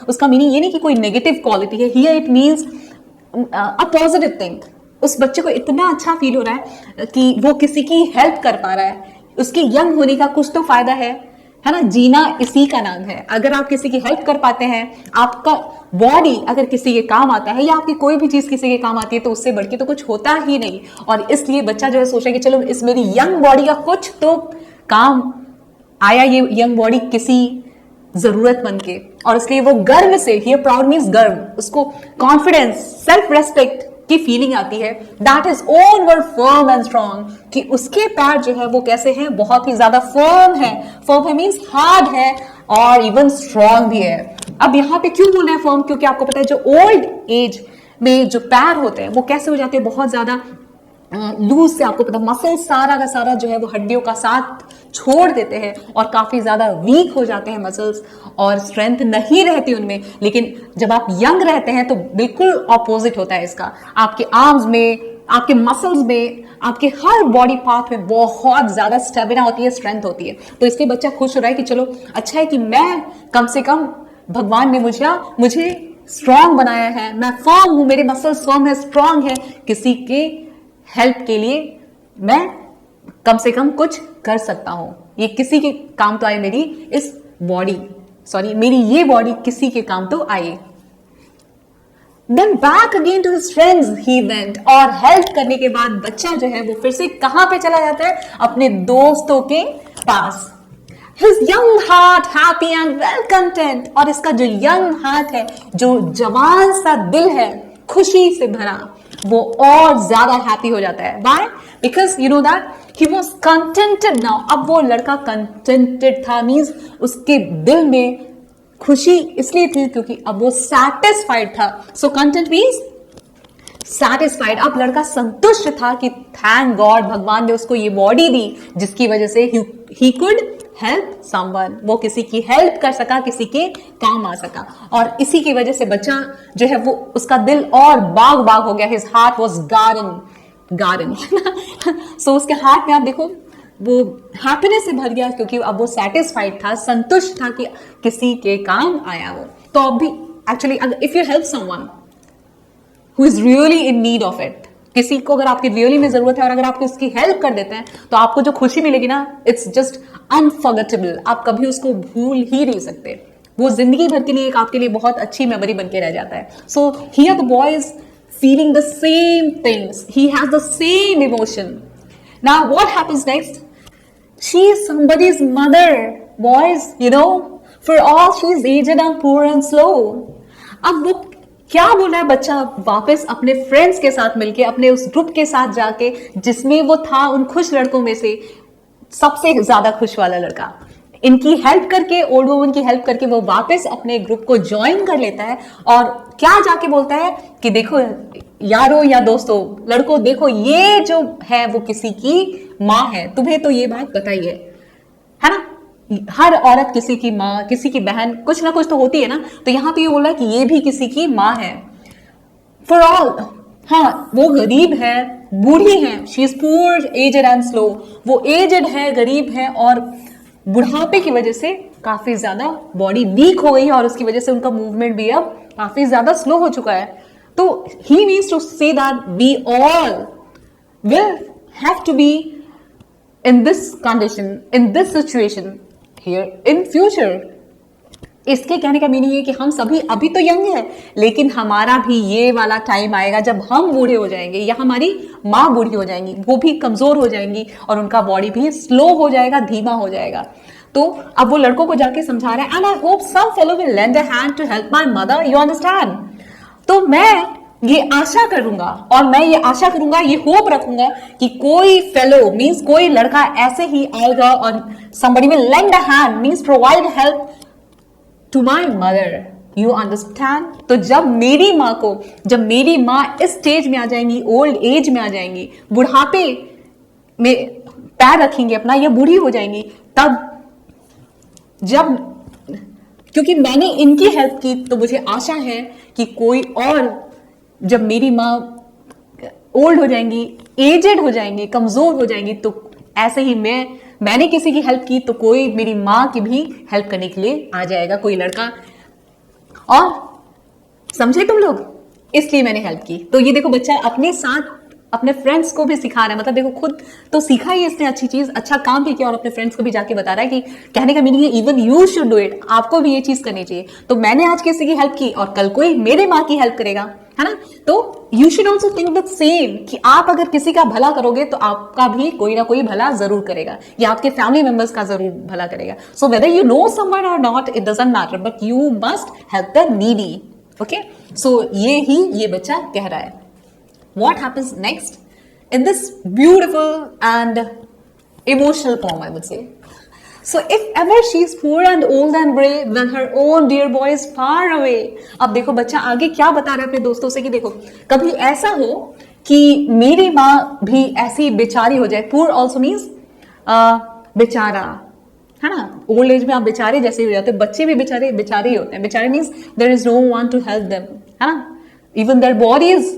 उसका मीनिंग ये नहीं कि कोई नेगेटिव क्वालिटी है, here it means a positive thing. उस बच्चे को इतना अच्छा फील हो रहा है कि वो किसी की हेल्प कर पा रहा है, उसके यंग होने का कुछ तो फायदा है ना। जीना इसी का नाम है। अगर आप किसी की हेल्प कर पाते हैं, आपका बॉडी अगर किसी के काम आता है, या आपकी कोई भी चीज किसी के काम आती है, तो उससे बढ़ के तो कुछ होता ही नहीं। और इसलिए बच्चा जो है सोच रहा है कि चलो इस मेरी यंग बॉडी का कुछ तो काम आया, ये यंग बॉडी किसी जरूरतमंद के, और इसलिए वो गर्व से, हियर प्राउड मीन्स गर्व, उसको कॉन्फिडेंस, सेल्फ रेस्पेक्ट की फीलिंग आती है। That is own word firm and strong, कि उसके पैर जो है वो कैसे हैं, बहुत ही ज्यादा फर्म है। फर्म है मीन्स हार्ड है और इवन स्ट्रॉन्ग भी है। अब यहाँ पे क्यों बोल रहे हैं फर्म, क्योंकि आपको पता है जो ओल्ड एज में जो पैर होते हैं वो कैसे हो जाते हैं, बहुत ज्यादा लूज से, आपको पता मसल सारा का सारा जो है वो हड्डियों का साथ छोड़ देते हैं और काफी ज्यादा वीक हो जाते हैं मसल्स, और स्ट्रेंथ नहीं रहती उनमें। लेकिन जब आप यंग रहते हैं तो बिल्कुल ऑपोजिट होता है इसका। आपके आर्म्स में, आपके मसल्स में, आपके हर बॉडी पार्ट में बहुत ज्यादा स्टेमिना होती है, स्ट्रेंथ होती है। तो इसलिए बच्चा खुश हो रहा है कि चलो अच्छा है कि मैं कम से कम भगवान ने मुझे स्ट्रांग बनाया है, मैं फर्म हूं, मेरे मसल्स फर्म है, स्ट्रांग है, किसी के हेल्प के लिए मैं कम से कम कुछ कर सकता हूं। ये किसी के काम तो आए, मेरी इस बॉडी, सॉरी मेरी ये बॉडी किसी के काम तो आए। Then back again to his friends he went, और हेल्प करने के बाद बच्चा जो है वो फिर से कहां पे चला जाता है, अपने दोस्तों के पास। His young heart happy and well content, और इसका जो young heart है, जो जवान सा दिल है, खुशी से भरा, वो और ज्यादा हैप्पी हो जाता है। Why? Because you know that he was contented now. अब वो लड़का contented था, मीन्स उसके दिल में खुशी इसलिए थी क्योंकि अब वो satisfied था। So content means satisfied। अब लड़का संतुष्ट था कि थैंक गॉड भगवान ने उसको ये बॉडी दी जिसकी वजह से he could help someone, वो किसी की हेल्प कर सका, किसी के काम आ सका। और इसी की वजह से बच्चा जो है वो उसका दिल और बाग बाग हो गया। His heart was garden सो उसके हार्ट में आप देखो वो हैप्पीनेस से भर गया क्योंकि अब वो सेटिस्फाइड था, संतुष्ट था कि किसी के काम आया वो। तो अब भी actually if you help someone who is really in need of it, किसी को अगर आपकी रियली में जरूरत है और अगर आप उसकी हेल्प कर देते हैं तो आपको जो खुशी मिलेगी ना, इट्स जस्ट अनफॉरगेटेबल। आप कभी उसको भूल ही नहीं सकते, वो जिंदगी भर के लिए एक आपके लिए बहुत अच्छी मेमोरी बन के रह जाता है। So here the boy is feeling the same things, he has the same emotion. Now what happens next? She is somebody's mother, boys, you know, for all she is aged and poor and slow. अब वो क्या बोल रहा है बच्चा, वापस अपने friends के साथ मिलके, अपने उस ग्रुप के साथ जाके जिसमें वो था उन खुश लड़कों में से सबसे ज्यादा खुश वाला लड़का, इनकी हेल्प करके, ओल्ड वुमन की हेल्प करके वो वापस अपने ग्रुप को ज्वाइन कर लेता है। और क्या जाके बोलता है कि देखो यारों या दोस्तों, लड़कों देखो, ये जो है वो किसी की माँ है, तुम्हें तो ये बात पता ही है ना। हर औरत किसी की माँ, किसी की बहन, कुछ ना कुछ तो होती है ना। तो यहाँ पे ये बोल रहा है कि ये भी किसी की माँ है। फॉर ऑल, हाँ वो गरीब है, बूढ़ी है, she is poor aged and slow, वो एजेड है, गरीब है और बुढ़ापे की वजह से काफी ज्यादा बॉडी वीक हो गई है और उसकी वजह से उनका मूवमेंट भी अब काफी ज्यादा स्लो हो चुका है। तो he means to say that we all will have to be in this condition, in this situation here in future। इसके कहने का मीनिंग है कि हम सभी अभी तो यंग हैं, लेकिन हमारा भी ये वाला टाइम आएगा जब हम बूढ़े हो जाएंगे या हमारी माँ बूढ़ी हो जाएंगी, वो भी कमजोर हो जाएंगी और उनका बॉडी भी स्लो हो जाएगा, धीमा हो जाएगा। तो अब वो लड़कों को जाके समझा रहा है, and I hope some fellow will lend a hand to help my mother, you understand. तो मैं ये आशा करूंगा और मैं ये आशा करूंगा, ये होप रखूंगा कि कोई फेलो मींस कोई लड़का ऐसे ही आएगा और somebody will lend a hand means provide help to my mother, you understand। तो जब मेरी माँ इस स्टेज में आ जाएंगी, ओल्ड एज में आ जाएंगी, बुढ़ापे में पैर रखेंगे अपना या बूढ़ी हो जाएंगी, तब जब क्योंकि मैंने इनकी हेल्प की तो मुझे आशा है कि कोई और, जब मेरी माँ ओल्ड हो जाएंगी, एजेड हो जाएंगी, कमजोर हो जाएंगी, तो ऐसे ही मैं मैंने किसी की हेल्प की तो कोई मेरी माँ की भी हेल्प करने के लिए आ जाएगा, कोई लड़का। और समझे तुम लोग, इसलिए मैंने हेल्प की। तो ये देखो बच्चा अपने साथ अपने फ्रेंड्स को भी सिखा रहा है, मतलब देखो खुद तो सीखा ही इसने अच्छी चीज, अच्छा काम भी किया और अपने फ्रेंड्स को भी जाके बता रहा है कि कहने का मीनिंग है even you should do it, आपको भी ये चीज करनी चाहिए। तो मैंने आज किसी की हेल्प की और कल कोई मेरे माँ की हेल्प करेगा, है ना। तो you should also think the same कि आप अगर किसी का भला करोगे तो आपका भी कोई ना कोई भला जरूर करेगा, या आपके फैमिली मेंबर्स का जरूर भला करेगा। So whether you know someone or not, it doesn't matter, but you must help the needy. Okay, so ये बच्चा कह रहा है। What happens next in this beautiful and emotional poem, I would say. So if ever she is poor and old and gray, when her own dear boy is far away. अब देखो बच्चा आगे क्या बता रहा है अपने दोस्तों से कि देखो कभी ऐसा हो कि मेरी माँ भी ऐसी बेचारी हो जाए। poor also means बेचारा, है ना। ओल्ड एज में आप बेचारे जैसे हो जाते हैं, बच्चे भी बेचारे बेचारे ही होते हैं। बेचारे means there is no one to help them, है ना। Even their body is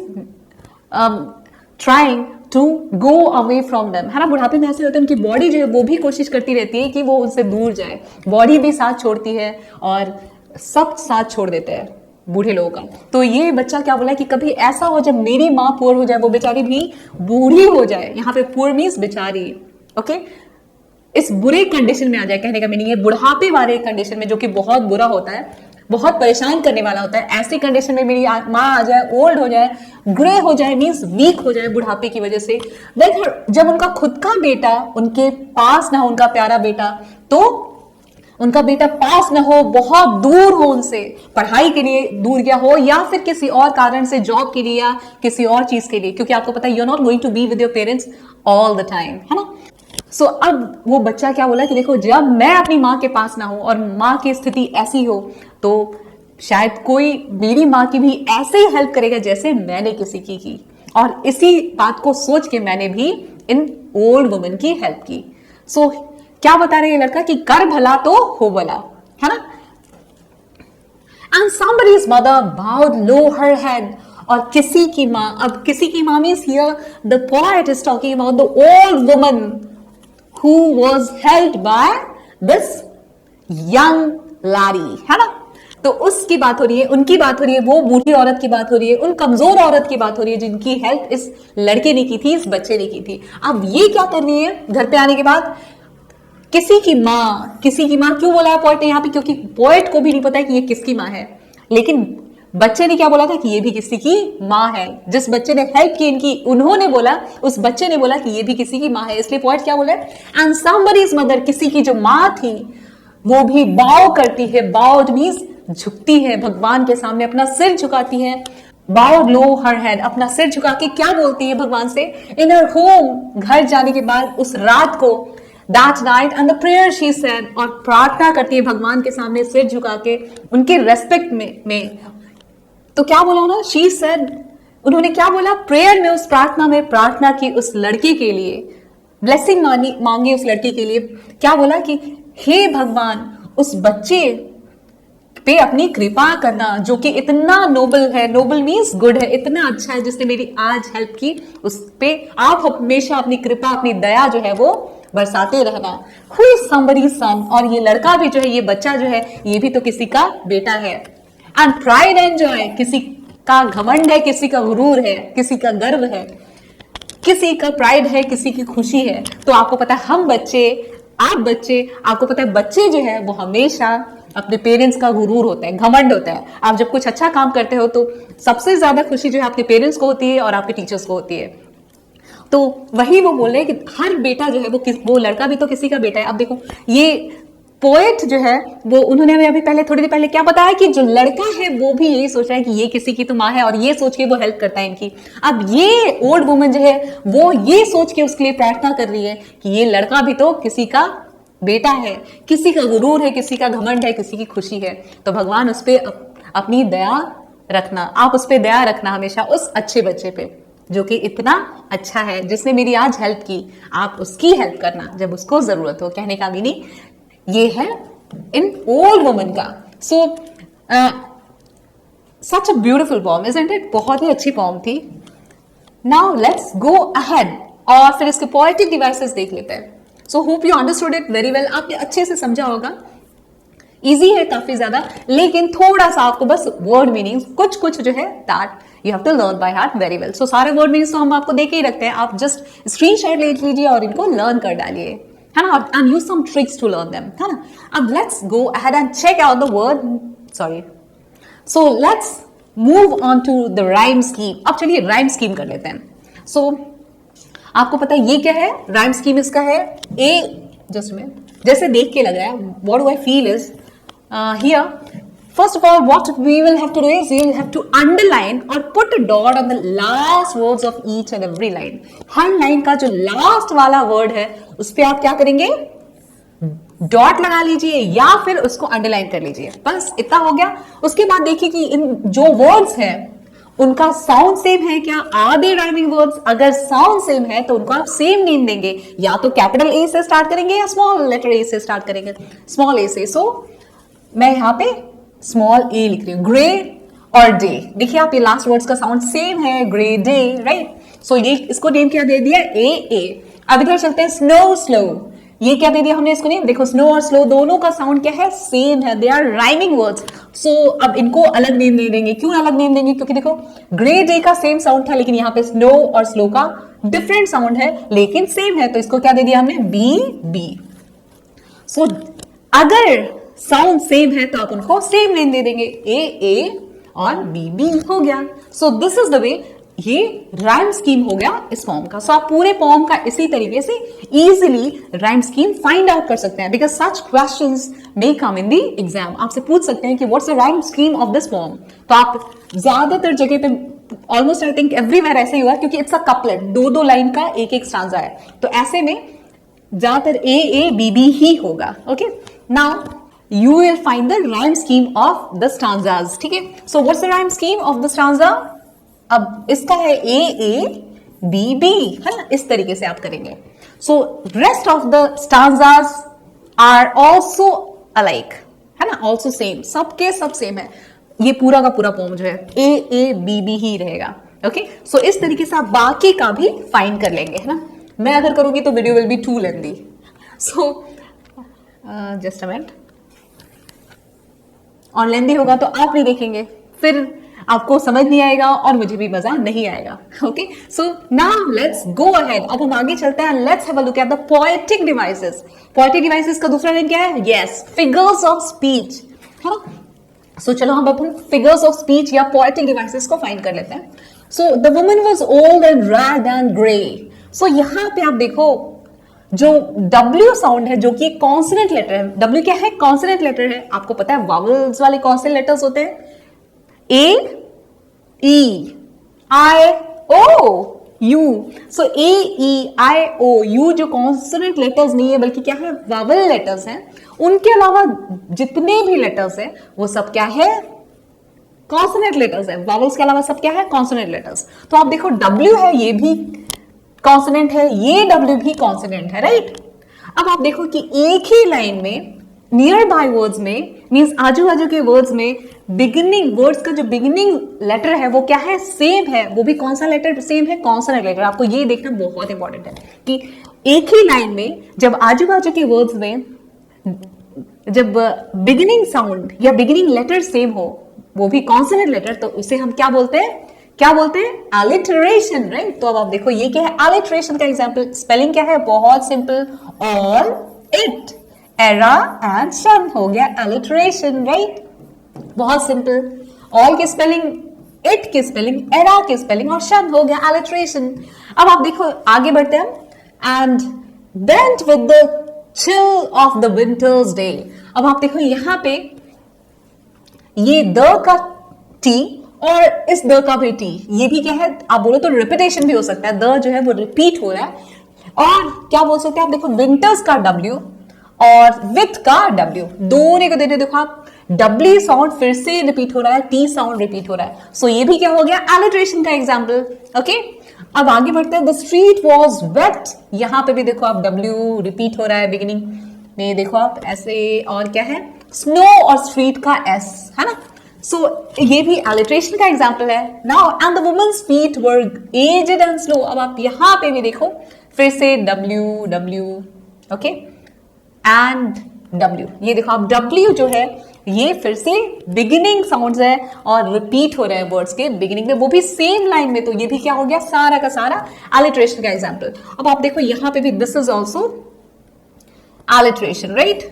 trying to go away from them, है ना। बुढ़ापे में ऐसे होते हैं उनकी बॉडी जो है वो भी कोशिश करती रहती है कि वो उनसे दूर जाए, बॉडी भी साथ छोड़ती है और सब साथ छोड़ देते हैं बूढ़े लोगों का। तो ये बच्चा क्या बोला है कि कभी ऐसा हो जब मेरी माँ पुअर हो जाए, वो बेचारी भी बूढ़ी हो जाए। यहाँ पे पुअर मीन्स बेचारी, ओके, इस बुरे कंडीशन में आ जाए। कहने का मीनिंग है बुढ़ापे वाले कंडीशन में, जो कि बहुत बुरा होता है, बहुत परेशान करने वाला होता है। ऐसी कंडीशन में मेरी माँ आ जाए, ओल्ड हो जाए, ग्रे हो जाए, मीन्स वीक हो जाए बुढ़ापे की वजह से। जब उनका खुद का बेटा उनके पास ना हो, उनका प्यारा बेटा, तो उनका बेटा पास ना हो, बहुत दूर हो उनसे, पढ़ाई के लिए दूर गया हो या फिर किसी और कारण से जॉब के लिए या किसी और चीज के लिए, क्योंकि आपको पता है you are not going to be with your parents all the time, है ना। सो अब वो बच्चा क्या बोला कि देखो जब मैं अपनी माँ के पास ना हो और माँ की स्थिति ऐसी हो, तो शायद कोई मेरी माँ की भी ऐसे ही हेल्प करेगा जैसे मैंने किसी की। और इसी बात को सोच के मैंने भी इन ओल्ड वुमन की हेल्प की। सो क्या बता रहे हैं लड़का कि कर भला तो हो भला, है ना। And somebody's mother bowed low her head, और किसी की माँ, अब किसी की माँ means here the poet is talking about the old woman who was helped by this young laddie, है ना। तो उसकी बात हो रही है, उनकी बात हो रही है, वो बूढ़ी औरत की बात हो रही है, उन कमजोर औरत की बात हो रही है जिनकी हेल्प इस लड़के ने की थी, इस बच्चे ने की थी। अब ये क्या कर रही है घर पे आने के बाद, किसी की माँ, किसी की माँ क्यों बोला है पोएट ने यहाँ पे, क्योंकि पोएट को भी नहीं पता है कि ये किसकी माँ है, लेकिन बच्चे ने क्या बोला था कि ये भी किसी की माँ है। जिस बच्चे ने हेल्प की इनकी, उन्होंने बोला, उस बच्चे ने बोला कि ये भी किसी की माँ है, इसलिए पोएट क्या बोला है, एंड समबडीज मदर, किसी की जो माँ थी वो भी बाव करती है। बाव मींस झुकती है भगवान के सामने, अपना सिर झुकाती है। बाव लो हर हेड, अपना सिर झुका के क्या बोलती है भगवान से, इन हर होम, घर जाने के बाद उस रात को, That night and the prayer she said, और प्रार्थना करती है भगवान के सामने सिर झुका के, उनके रेस्पेक्ट में। तो क्या बोला ना, she said, उन्होंने क्या बोला प्रेयर में, उस प्रार्थना में प्रार्थना की उस लड़के के लिए, ब्लेसिंग मांगी उस लड़के के लिए। क्या बोला कि हे भगवान, उस बच्चे पे अपनी कृपा करना जो कि इतना नोबल है, नोबल मीन्स गुड है, इतना अच्छा है, जिसने मेरी आज हेल्प की, उस पे आप हमेशा अपनी कृपा, अपनी दया जो है वो बरसाते रहना। Who is somebody's son, और ये लड़का भी जो है, ये बच्चा जो है, ये भी तो किसी का बेटा है। एंड प्राइड एंड जॉय, किसी का घमंड है, किसी का गुरूर है, किसी का गर्व है, किसी का प्राइड है, किसी की खुशी है। तो आपको पता है हम बच्चे, आप बच्चे, आपको पता है बच्चे जो है वो हमेशा अपने पेरेंट्स का गुरूर होता है, घमंड होता है। आप जब कुछ अच्छा काम करते हो तो सबसे ज्यादा खुशी जो है आपके पेरेंट्स को होती है और आपके टीचर्स को होती है। तो वही वो बोल रहे हैं कि हर बेटा जो है वो लड़का भी तो किसी का बेटा है। अब देखो ये पोएट जो है वो, उन्होंने अभी पहले थोड़ी देर पहले क्या बताया कि जो लड़का है वो भी यही सोच रहा है कि ये किसी की तो माँ है, और ये सोच के वो हेल्प करता है इनकी। अब ये ओल्ड वुमन जो है वो ये सोच के उसके लिए प्रार्थना कर रही है कि ये लड़का भी तो किसी का बेटा है, किसी का गुरूर है, किसी का घमंड है, किसी की खुशी है। तो भगवान उस पर अपनी दया रखना, आप उस पर दया रखना हमेशा, उस अच्छे बच्चे पे जो कि इतना अच्छा है, जिसने मेरी आज हेल्प की, आप उसकी हेल्प करना जब उसको जरूरत हो। कहने का मीनिंग ये है इन ओल्ड वुमन का। सो सच अ ब्यूटिफुल पॉम, इजंट इट, बहुत ही अच्छी पॉम थी। नाउ लेट्स गो अहेड, और फिर इसके पोएटिक डिवाइसेस देख लेते हैं। So hope you understood it very well, आपने अच्छे से समझा होगा। इजी है काफी ज्यादा, लेकिन थोड़ा सा आपको बस वर्ड मीनिंग्स कुछ कुछ जो है that you have to learn by heart very well. So सारे वर्ड मीनिंग्स तो हम आपको दे के ही रखते हैं, आप जस्ट स्क्रीनशॉट ले लीजिए और इनको लर्न कर डालिए, है ना, and use some tricks to learn them, है ना। अब let's go ahead and check out the word, sorry, so let's move on to the rhyme scheme. अब चलिए राइम स्कीम कर लेते हैं। सो आपको पता है ये क्या है, राइम स्कीम इसका है ए, जस्ट में जैसे देख के लग रहा है, what do I feel is here, first of all what we will have to do is we will have to underline or put a dot on the last words of each and every line। Her line का जो last वाला word है उस पे आप क्या करेंगे, dot लगा लीजिए या फिर उसको अंडरलाइन कर लीजिए, बस इतना हो गया। उसके बाद देखिए कि इन जो वर्ड्स हैं उनका साउंड सेम है क्या, आर दे राइमिंग वर्ड्स, अगर साउंड सेम है तो उनको आप सेम नेम देंगे, या तो कैपिटल ए से स्टार्ट करेंगे या स्मॉल लेटर ए से स्टार्ट करेंगे, स्मॉल ए से। सो मैं यहाँ पे स्मॉल ए लिख रही हूँ, ग्रे और डे, देखिए आप ये लास्ट वर्ड्स का साउंड सेम है, ग्रे डे, राइट। सो ये इसको नेम क्या दे दिया, ए ए। अब इधर चलते हैं स्नो स्लो, ये क्या दे दिया हमने इसको नेम, देखो स्नो और स्लो दोनों का साउंड क्या है, सेम है, दे आर राइमिंग वर्ड्स। सो अब इनको अलग नेम दे देंगे, क्यों अलग नेम देंगे, क्योंकि देखो ग्रे डे का सेम साउंड था, लेकिन यहाँ पे स्नो और स्लो का डिफरेंट साउंड है लेकिन सेम है, तो इसको क्या दे दिया हमने, बी बी। सो अगर साउंड सेम है तो आप उनको सेम नेम दे देंगे, ए ए और बी बी हो गया। सो दिस इज द वे, ये राइम स्कीम हो गया इस फॉर्म का। सो आप पूरे फॉर्म का इसी तरीके से easily rhyme scheme find out कर सकते हैं, because such questions may come in the exam. आपसे पूछ सकते हैं कि what's the rhyme scheme of this form, तो आप ज्यादातर जगह पे, ऑलमोस्ट आई थिंक एवरीवेयर ऐसे ही हुआ, क्योंकि इट्स अ कपलेट, दो दो लाइन का एक एक स्टांजा है, तो ऐसे में ज्यादातर ए ए बी बी ही होगा। Okay, now you will find the rhyme scheme of the stanzas, ठीक है। so what's the rhyme scheme of the stanza, अब इसका है a a b b, है ना, इस तरीके से आप करेंगे। so rest of the stanzas are also alike, है ना, also same, सबके सब सेम है, ये पूरा का पूरा पोम जो है a a b b ही रहेगा। ओके, सो इस तरीके से आप बाकी का भी फाइंड कर लेंगे, है ना। मैं अगर करूंगी तो video will be too lengthy, so just a minute, और लेंदी होगा तो आप नहीं देखेंगे, फिर आपको समझ नहीं आएगा और मुझे भी मजा नहीं आएगा। Okay, so now let's go ahead, अब हम आगे चलते हैं, let's have a look at the poetic devices. Poetic devices का दूसरा नेम क्या है, यस, फिगर्स ऑफ स्पीच, है ना। सो चलो हम अपन फिगर्स ऑफ स्पीच या पोएटिक डिवाइसेस को फाइंड कर लेते हैं। So the woman was old and red and grey. So यहाँ पे आप देखो जो W साउंड है, जो कि एक कॉन्सोनेंट लेटर है, W क्या है, कॉन्सोनेंट लेटर है, आपको पता है वावल्स वाले कॉन्सोनेंट लेटर्स होते हैं, A E I O U। So A E I O U जो कॉन्सोनेंट लेटर्स नहीं है बल्कि क्या है, वावल लेटर्स हैं, उनके अलावा जितने भी लेटर्स हैं वो सब क्या है, कॉन्सोनेंट लेटर्स है। वावल्स के अलावा सब क्या है, कॉन्सोनेंट लेटर्स। तो आप देखो W है, ये भी कॉन्सोनेंट है, ये W भी कॉन्सोनेंट है, राइट। अब आप देखो कि एक ही लाइन में नियर बाय वर्ड्स में, मींस आजू बाजू के वर्ड्स में बिगिनिंग वर्ड्स का जो बिगिनिंग लेटर है वो क्या है, सेम है, वो भी कौन सा लेटर सेम है, कॉन्सोनेंट लेटर। आपको ये देखना बहुत इंपॉर्टेंट है कि एक ही लाइन में जब आजू बाजू के वर्ड्स में जब बिगिनिंग साउंड या बिगिनिंग लेटर सेम हो, वो भी कॉन्सोनेंट लेटर, तो उसे हम क्या बोलते हैं, क्या बोलते हैं, अलिटरेशन, राइट। तो अब आप देखो ये क्या है, अलिटरेशन का एग्जांपल, स्पेलिंग क्या है, बहुत simple, all it era and शन हो गया अलिटरेशन, राइट, बहुत सिंपल। ऑल की स्पेलिंग, इट की स्पेलिंग, एरा की स्पेलिंग और शन हो गया अलिटरेशन। अब आप देखो आगे बढ़ते हैं, and bent with the chill of the winters day. अब आप देखो यहां पे ये द का टी और इस द का भी टी, ये भी क्या है, आप बोलो तो रिपीटेशन भी हो सकता है, द जो है वो रिपीट हो रहा है। और क्या बोल सकते हैं आप, देखो विंटर्स का W और विथ का W, दोनों को देते देखो आप, W साउंड फिर से रिपीट हो रहा है, T साउंड रिपीट हो रहा है। सो ये भी क्या हो गया, अलिटरेशन का एग्जाम्पल। ओके, अब आगे बढ़ते हैं, द स्ट्रीट वॉज वेट, यहां पे भी देखो आप W रिपीट हो रहा है बिगिनिंग में, देखो आप ऐसे, और क्या है, स्नो और स्ट्रीट का S, है ना। सो ये भी अलिटरेशन का एग्जाम्पल है। Now and the woman's feet were aged and slow. अब आप यहां पे भी देखो फिर से W W okay and W, ये देखो आप W जो है ये फिर से बिगिनिंग साउंड्स है और रिपीट हो रहे हैं वर्ड्स के बिगिनिंग में, वो भी सेम लाइन में, तो ये भी क्या हो गया सारा का सारा अलिट्रेशन का एग्जाम्पल। अब आप देखो यहां पे भी this is also alliteration, right,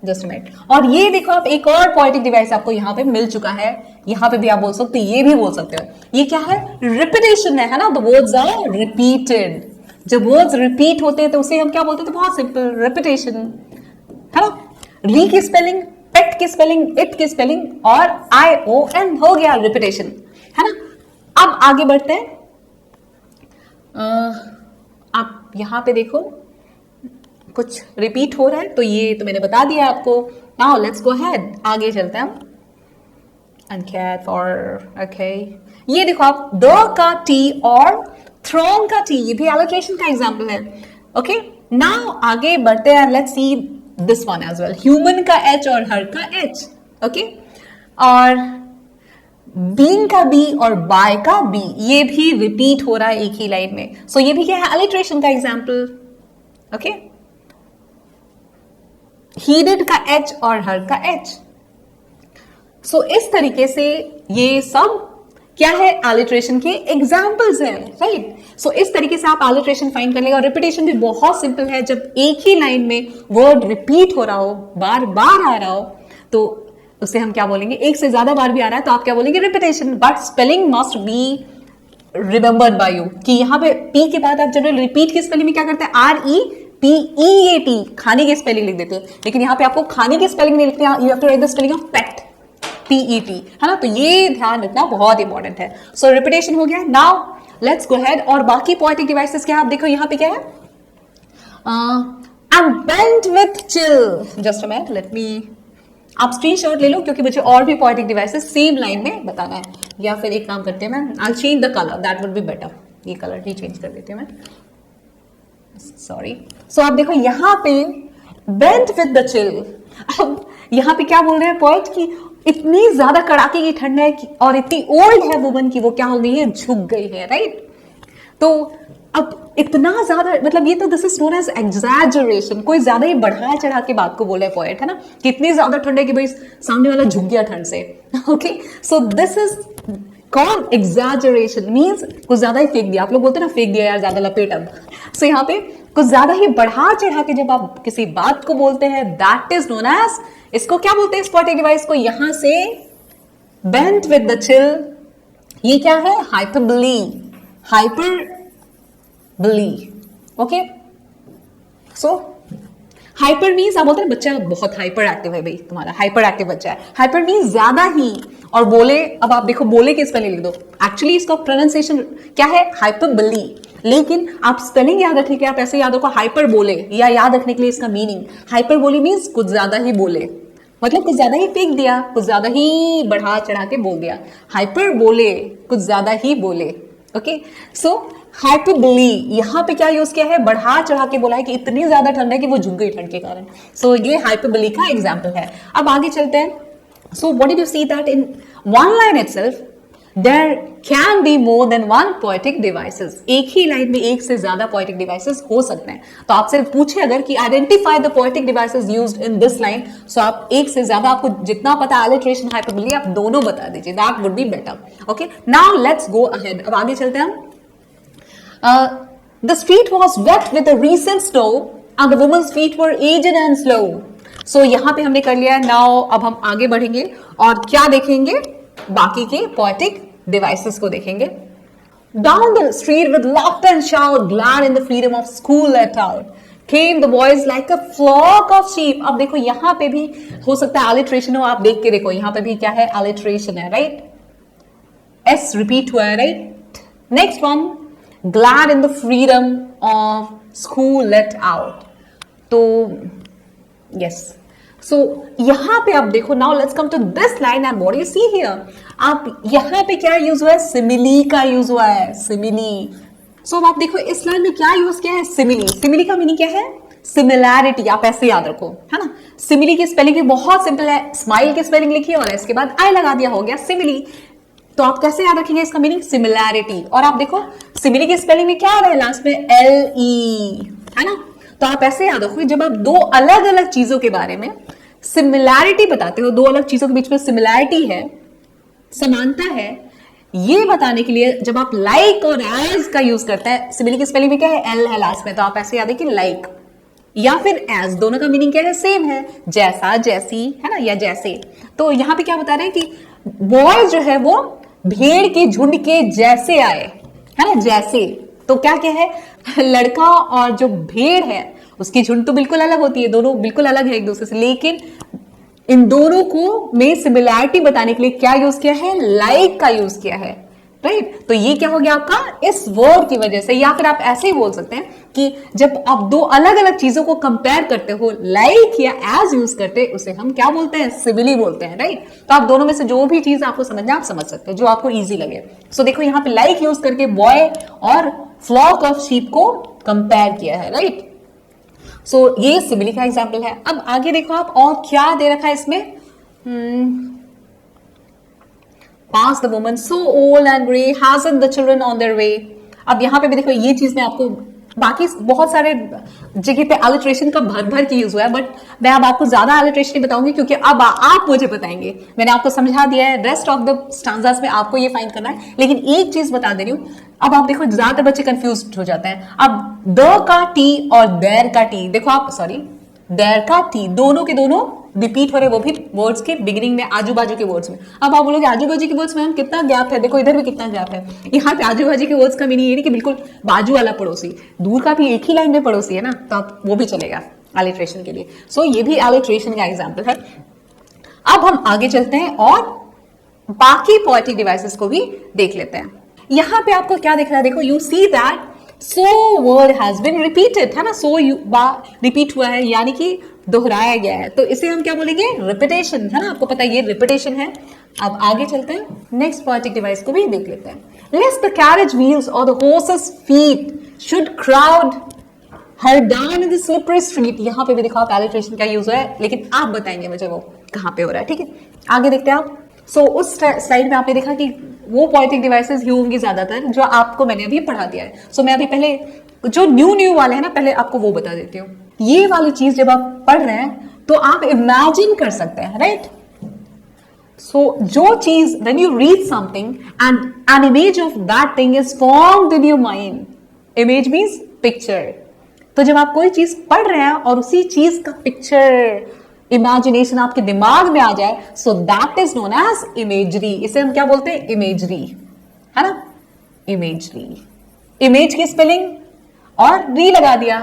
just minute. और ये देखो आप एक और पोएटिक डिवाइस आपको यहाँ पे मिल चुका है, यहाँ पे भी आप बोल सकते हो, ये भी बोल सकते हो, ये क्या है, रिपीटेशन है ना, द वर्ड्स आर रिपीटेड। जब वर्ड्स रिपीट होते हैं तो उसे हम क्या बोलते हैं, तो बहुत सिंपल, रिपीटेशन है ना। री की स्पेलिंग, पेट की स्पेलिंग, इट की स्पेलिंग और ION हो गया रिपीटेशन, है ना। अब आगे बढ़ते हैं, आप यहां पे देखो कुछ रिपीट हो रहा है, तो ये तो मैंने बता दिया आपको। नाउ लेट्स गो अहेड, आगे चलते हैं हम। अनकैट और ओके, ये देखो आप द का टी और थ्रोन का टी, ये भी एलोकेशन का एग्जांपल है। ओके नाउ आगे बढ़ते हैं, let's see this one as well, human का H और हर का H, ओके, और बीइंग का B और बाय का B, ये भी रिपीट हो रहा है एक ही लाइन में, सो ये भी क्या है, अलिट्रेशन का एग्जांपल। ओके हीडेड का H और हर का H, सो इस तरीके से ये सब क्या है, अलिट्रेशन के एग्जाम्पल्स हैं, राइट। सो इस तरीके से आप अलिट्रेशन फाइंड कर लेंगे। और रिपीटेशन भी बहुत सिंपल है, जब एक ही लाइन में वर्ड रिपीट हो रहा हो, बार बार आ रहा हो, तो उसे हम क्या बोलेंगे, एक से ज्यादा बार भी आ रहा है तो आप क्या बोलेंगे, repetition. But spelling must be remembered by you, कि यहाँ पे P के बाद आप जनरल रिपीट की स्पेलिंग में क्या करते हैं, REPEAT, खाने की स्पेलिंग लिख देते हैं, लेकिन यहाँ पे आपको खाने की स्पेलिंग नहीं लिखते, you have to write the spelling of pet, PET, है ना। तो ये ध्यान रखना बहुत इंपॉर्टेंट है। सो रिपीटेशन हो गया। नाउ लेट्स गो अहेड, और बाकी पोएटिक डिवाइसेस क्या है, आप देखो यहाँ पे क्या है, I am bent with chill, just a minute, let me, आप स्क्रीनशॉट ले लो क्योंकि मुझे और भी पोएटिक डिवाइसेस सेम लाइन में बताना है। या फिर एक काम करते हैं, मैं I change the colour, that would be better, ये कलर ही चेंज कर देती हूँ मैं, सॉरी। सो आप देखो यहाँ पे बेंट विथ द चिल, अब यहाँ पे क्या बोल रहे हैं पोएट की, इतनी ज्यादा कड़ाके की ठंड है और इतनी ओल्ड है वुमन की, वो क्या हो गई है, झुक गई है, राइट। तो अब इतना ज्यादा, मतलब ये तो this is known as exaggeration, कोई ज्यादा ही बढ़ा चढ़ा के बात को बोला है पोएट, है ना, कि इतनी ज्यादा ठंड है कि भाई सामने वाला झुक गया ठंड से। Okay so this is called exaggeration, means कुछ ज्यादा ही फेंक दिया, आप लोग बोलते हैं ना, फेंक दिया यार ज्यादा लपेट। अब सो यहाँ पे कुछ ज्यादा ही बढ़ा चढ़ा के जब आप किसी बात को बोलते हैं, दैट इज नोन एज, इसको क्या बोलते हैं, पोएटिक डिवाइस को, यहां से बेंट विद द चिल, ये क्या है, hyperbole, hyperbole. Okay so hyper means आप बोलते हैं बच्चा बहुत हाइपर एक्टिव है, भाई तुम्हारा हाइपर एक्टिव बच्चा है, हाइपर मीन्स ज्यादा ही, और बोले, अब आप देखो बोले के स्पेलिंग लिख दो, एक्चुअली इसका प्रोनाउंसिएशन क्या है, हाइपरबोली, लेकिन आप स्पेलिंग याद रखने के लिए आप ऐसे याद रखो हाइपर बोले, या याद रखने के लिए इसका मीनिंग, हाइपर बोली मीन्स कुछ ज्यादा ही बोले, मतलब कुछ ज्यादा ही फेंक दिया, कुछ ज्यादा ही बढ़ा चढ़ा के बोल दिया, हाइपर बोले, कुछ ज्यादा ही बोले। ओके सो हाइपरबोली, यहाँ पे क्या यूज किया है, बढ़ा चढ़ा के बोला है कि इतनी ज्यादा ठंड है कि वो झुक गई ठंड के कारण, सो ये हाइपरबोली का एग्जाम्पल है। अब आगे चलते हैं। So what did you see that in one line itself there can be more than one poetic devices, एक ही लाइन में एक से ज्यादा पोएटिक डिवाइसेस हो सकते हैं। तो आपसे पूछे अगर कि identify the poetic devices used in this line, so आप एक से ज्यादा, आपको जितना पता अलिट्रेशन, हाइपरबोली, आप दोनों बता दीजिए, that would be better. Okay now let's go ahead, अब आगे चलते हैं हम। The street was wet with a recent snow and the woman's feet were aged and slow. So यहाँ पे हमने कर लिया है। Now अब हम आगे बढ़ेंगे और क्या देखेंगे, बाकी के poetic devices को देखेंगे। Down the street with laughter and shout, glad in the freedom of school let out, came the boys like a flock of sheep. अब देखो यहाँ पे भी हो सकता है alliteration हो, आप देख के देखो यहाँ पे भी क्या है, alliteration है, right? S repeat हुआ है, right? Next one, glad in the freedom of school let out. तो yes, so यहां पे आप देखो, now let's come to this line and what do you see here? आप यहां पे क्या यूज हुआ है, सिमिली का यूज हुआ है, सिमिली। so आप देखो इस लाइन में क्या यूज किया है, सिमिली। सिमिली का मीनिंग क्या है, सिमिलैरिटी, आप ऐसे याद रखो, है ना। सिमिली की स्पेलिंग भी बहुत सिंपल है, स्माइल की स्पेलिंग लिखी और इसके बाद आई लगा दिया, हो गया सिमिली। तो आप कैसे याद रखेंगे इसका मीनिंग, सिमिलैरिटी। और आप देखो सिमिली की स्पेलिंग में क्या आ रहा है, लास्ट में LE, है ना। तो आप ऐसे याद रखोगे, जब आप दो अलग अलग चीजों के बारे में सिमिलैरिटी बताते हो, दो अलग चीजों के बीच में सिमिलैरिटी है, समानता है, ये बताने के लिए जब आप लाइक और एज का यूज करते हैं, सिमिली की स्पेलिंग में क्या है, एल है लास्ट में, तो आप ऐसे याद है कि लाइक या फिर एज, दोनों का मीनिंग क्या है, सेम है, जैसा, जैसी, है ना, या जैसे। तो यहां पे क्या बता रहे हैं कि बॉय जो है वो भेड़ के झुंड के जैसे आए, है ना, जैसे। तो क्या क्या है, लड़का और जो भेड़ है उसकी झुंड तो बिल्कुल अलग होती है, दोनों बिल्कुल अलग है एक दूसरे से, लेकिन इन दोनों को में सिमिलैरिटी बताने के लिए क्या यूज किया है, लाइक का यूज किया है, राइट। तो ये क्या हो गया आपका, इस वर्ड की वजह से। या फिर आप ऐसे ही बोल सकते हैं कि जब आप दो अलग अलग चीजों को कंपेयर करते हो, लाइक या एज यूज करते, उसे हम क्या बोलते हैं, सिमिली बोलते हैं, राइट। तो आप दोनों में से जो भी चीज आपको समझना आप समझ सकते हैं, जो आपको इजी लगे। सो देखो यहाँ पे लाइक यूज करके बॉय और फ्लॉक ऑफ शीप को कंपेयर किया है, राइट। सो ये सिमिली का एग्जाम्पल है। अब आगे देखो आप, और क्या दे रखा है इसमें, pass the woman so old and grey हैजंट the children on their way. अब यहां पे भी देखो ये चीज में आपको, बाकी बहुत सारे जगह पे अलिट्रेशन का भर भर के यूज हुआ है, बट मैं अब आपको ज्यादा अलिट्रेशन नहीं बताऊंगी क्योंकि अब आप मुझे बताएंगे। मैंने आपको समझा दिया है, रेस्ट ऑफ द स्टांजास में आपको ये फाइंड करना है। लेकिन एक चीज बता दे रही हूं, अब आप देखो ज्यादातर बच्चे कंफ्यूज हो जाते हैं। अब द का टी और देर का टी, देखो आप, सॉरी, देर का टी, दोनों के दोनों रिपीट हो रहे, वो भी वर्ड्स के बिगिनिंग में, आजू बाजू के वर्ड्स में। अब आप बोलोगे आजू बाजू के वर्ड्स में हम कितना गैप है, देखो इधर भी कितना गैप है। यहाँ पे आजू बाजू के वर्ड्स का मीनिंग ये नहीं कि बिल्कुल बाजू वाला पड़ोसी, दूर का भी एक ही लाइन में पड़ोसी है ना, तो आप वो भी चलेगा एलिट्रेशन के लिए। सो ये भी एलिट्रेशन का एग्जाम्पल है। अब हम आगे चलते हैं और बाकी पोएटिक डिवाइसेस को भी देख लेते हैं। यहां पे आपको क्या दिख रहा है, देखो, you see that so word has been repeated, है ना, सो रिपीट हुआ है, यानी कि दोहराया गया है, तो इसे हम क्या बोलेंगे, रिपीटेशन, है ना, आपको पता है ये रिपीटेशन है। अब आगे चलते हैं, नेक्स्ट पोएटिक डिवाइस को भी देख लेते हैं। लेस्ट the carriage wheels or the horses feet should crowd her down in the slippery street. यहां पे भी देखो आप, एलिट्रेशन का यूज हुआ है, लेकिन आप बताएंगे मुझे वो कहां पे हो रहा है, ठीक है। आगे देखते हैं आप। सो उस स्लाइड में आपने देखा कि वो पोएटिक डिवाइसेस ही होंगी ज्यादातर जो आपको मैंने अभी पढ़ा दिया है। सो मैं अभी पहले जो न्यू वाले हैं ना, पहले आपको वो बता देती हूँ। ये वाली चीज जब आप पढ़ रहे हैं तो आप इमेजिन कर सकते हैं, राइट। सो जो चीज, when you read something and an image of that thing is formed in your mind, image means picture. तो जब आप कोई चीज पढ़ रहे हैं और उसी चीज का पिक्चर, इमेजिनेशन आपके दिमाग में आ जाए, so that is known as imagery. इसे हम क्या बोलते हैं, इमेजरी, है ना, इमेजरी। इमेज की स्पेलिंग और री लगा दिया,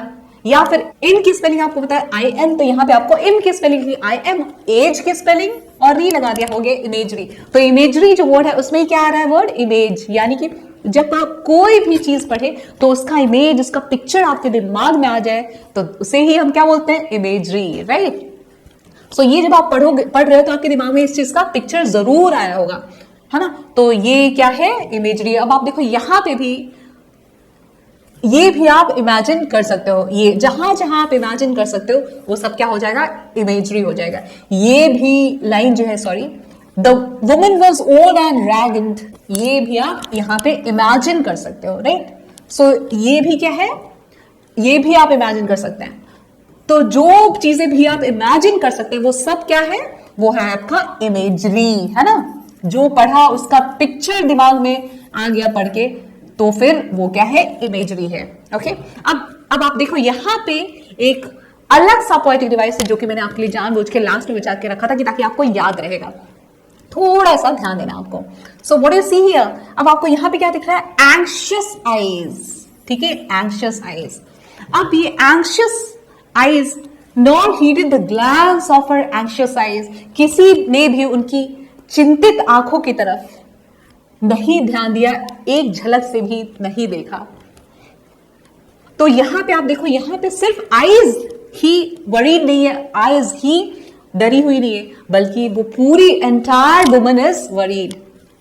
या फिर इन की स्पेलिंग आपको पता है आई एन, तो यहां पे आपको इन की स्पेलिंग आई एम, एज की स्पेलिंग और री लगा दिया, हो गया इमेजरी। तो इमेजरी जो वर्ड है उसमें क्या आ रहा है, वर्ड इमेज, यानी कि जब आप कोई भी चीज पढ़े तो उसका इमेज, उसका पिक्चर आपके दिमाग में आ जाए, तो उसे ही हम क्या बोलते हैं, इमेजरी, राइट। सो ये जब आप पढ़ रहे हो तो आपके दिमाग में इस चीज का पिक्चर जरूर आया होगा, है ना। तो ये क्या है, इमेजरी। अब आप देखो यहाँ पे भी, ये भी आप इमेजिन कर सकते हो, ये जहां जहां आप इमेजिन कर सकते हो वो सब क्या हो जाएगा, इमेजरी हो जाएगा। ये भी लाइन जो है, sorry, the woman was old and ragged, ये भी आप यहाँ पे इमेजिन कर सकते हो, राइट। सो ये भी क्या है, ये भी आप इमेजिन कर सकते हैं। तो जो चीजें भी आप इमेजिन कर सकते हैं वो सब क्या है, वो है आपका इमेजरी, है ना। जो पढ़ा उसका पिक्चर दिमाग में आ गया पढ़ के, तो फिर वो क्या है, इमेजरी है, ओके। अब आप देखो यहाँ पे एक अलग सा पोएटिक डिवाइस है जो कि मैंने आपके लिए जानबूझ के लास्ट में बचा के रखा था कि ताकि आपको याद रहेगा, थोड़ा सा ध्यान देना आपको। So what you see here, अब आपको यहाँ पे क्या दिख रहा है, एंग्शियस आईज, ठीक है, एंग्शियस आईज। अब ये anxious eyes not heeded the glance of her anxious eyes, किसी ने भी उनकी चिंतित आंखों की तरफ नहीं ध्यान दिया, एक झलक से भी नहीं देखा। तो यहां पे आप देखो, यहां पे सिर्फ आईज ही वरीड नहीं है, आईज ही डरी हुई नहीं है, बल्कि वो पूरी एंटायर वुमन इज वरीड,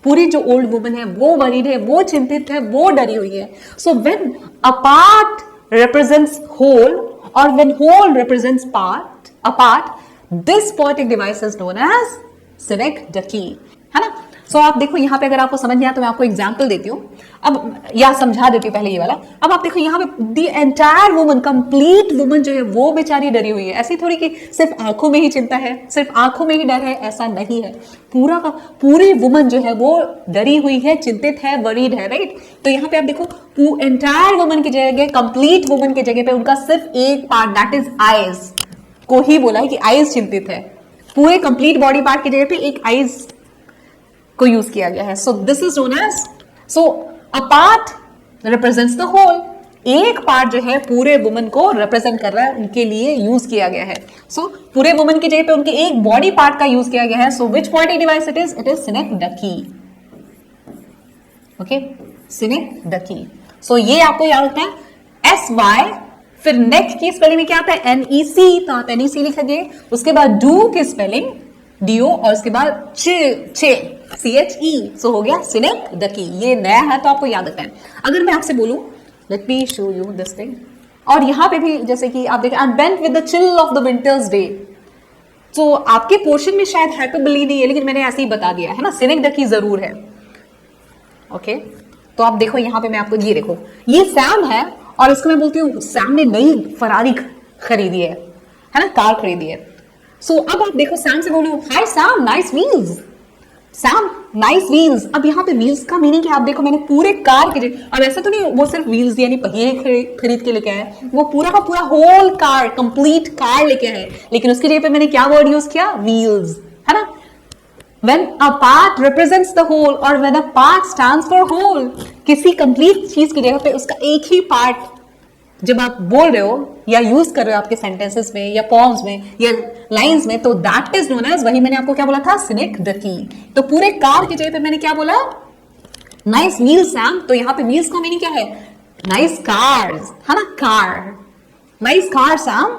पूरी जो ओल्ड वुमन है वो वरीड है, वो चिंतित है, वो डरी हुई है। So when a part represents whole or when whole represents part, this poetic device is known as synecdoche, है ना। सो आप देखो यहाँ पे, अगर आपको समझ नहीं आया तो मैं आपको एग्जाम्पल देती हूँ अब, या समझा देती हूँ पहले ये वाला। अब आप देखो यहाँ पे the entire woman, complete woman जो है वो बेचारी डरी हुई है। ऐसी थोड़ी कि सिर्फ आंखों में ही चिंता है, सिर्फ आंखों में ही डर है, ऐसा नहीं है। पूरा का पूरी वुमन जो है वो डरी हुई है, चिंतित है, वरीड है, राइट। तो यहाँ पे आप देखो एंटायर वुमन की जगह, कंप्लीट वुमन की जगह पे उनका सिर्फ एक पार्ट, दैट इज आईज को ही बोला है कि आईज चिंतित है। पूरे कंप्लीट बॉडी पार्ट की जगह पे एक आईज को यूज किया गया है। So this is known as, so a part represents the whole. एक पार्ट जो है पूरे वुमन को रिप्रेजेंट कर रहा है, उनके लिए यूज किया गया है। सो पूरे वुमन की जगह पे उनके एक बॉडी पार्ट का यूज किया गया है। सो विच पॉइंटी device it is synecdoche. Okay, synecdoche. So ये आपको याद रखना है, एस वाई, फिर नेक की स्पेलिंग में क्या आता है, NEC, तो आप NEC लिखेंगे। उसके बाद डू की स्पेलिंग DO, और उसके बाद CHE, सो हो गया सिनेक्डकी। ये नया है तो आपको याद रखना है। अगर मैं आपसे बोलूं, let me show you this thing, और यहां पे भी जैसे कि आप देखें, and bent with the chill of the winters day, तो आपके पोर्शन में शायद हाइपरबोली नहीं है, लेकिन मैंने ऐसे ही बता दिया है ना, सिनेक्डकी जरूर है। ओके, तो आप देखो यहाँ पे मैं आपको, ये देखो, ये सैम है और इसको मैं बोलती हूँ सैम ने नई फरारी खरीदी है ना, कार खरीदी है। सो अब आप देखो, सैम से बोलो, hi Sam, nice wheels. Sam, nice wheels. अब यहाँ पे व्हील्स का मीनिंग क्या, आप देखो मैंने पूरे कार के, अब ऐसा तो नहीं वो सिर्फ व्हील्स यानी पहिए खरीद के लेके आए, वो पूरा का पूरा होल कार, कंप्लीट कार लेके आए, लेकिन उसकी जगह पे मैंने क्या वर्ड यूज किया, व्हील्स, है ना। When a part represents the whole और when a part stands for whole, किसी कंप्लीट चीज की जगह पे उसका एक ही पार्ट जब आप बोल रहे हो या यूज कर रहे हो आपके सेंटेंसेस में या पॉम्स में या लाइंस में, तो दैट इज नोन एज, वही मैंने आपको क्या बोला था, सिनेक्डकी। तो पूरे कार की जगह पे मैंने क्या बोला, नाइस व्हील्स सैम। तो यहाँ पे व्हील्स का मीनिंग क्या है, नाइस कार्स, है ना, कार, नाइस कार सैम।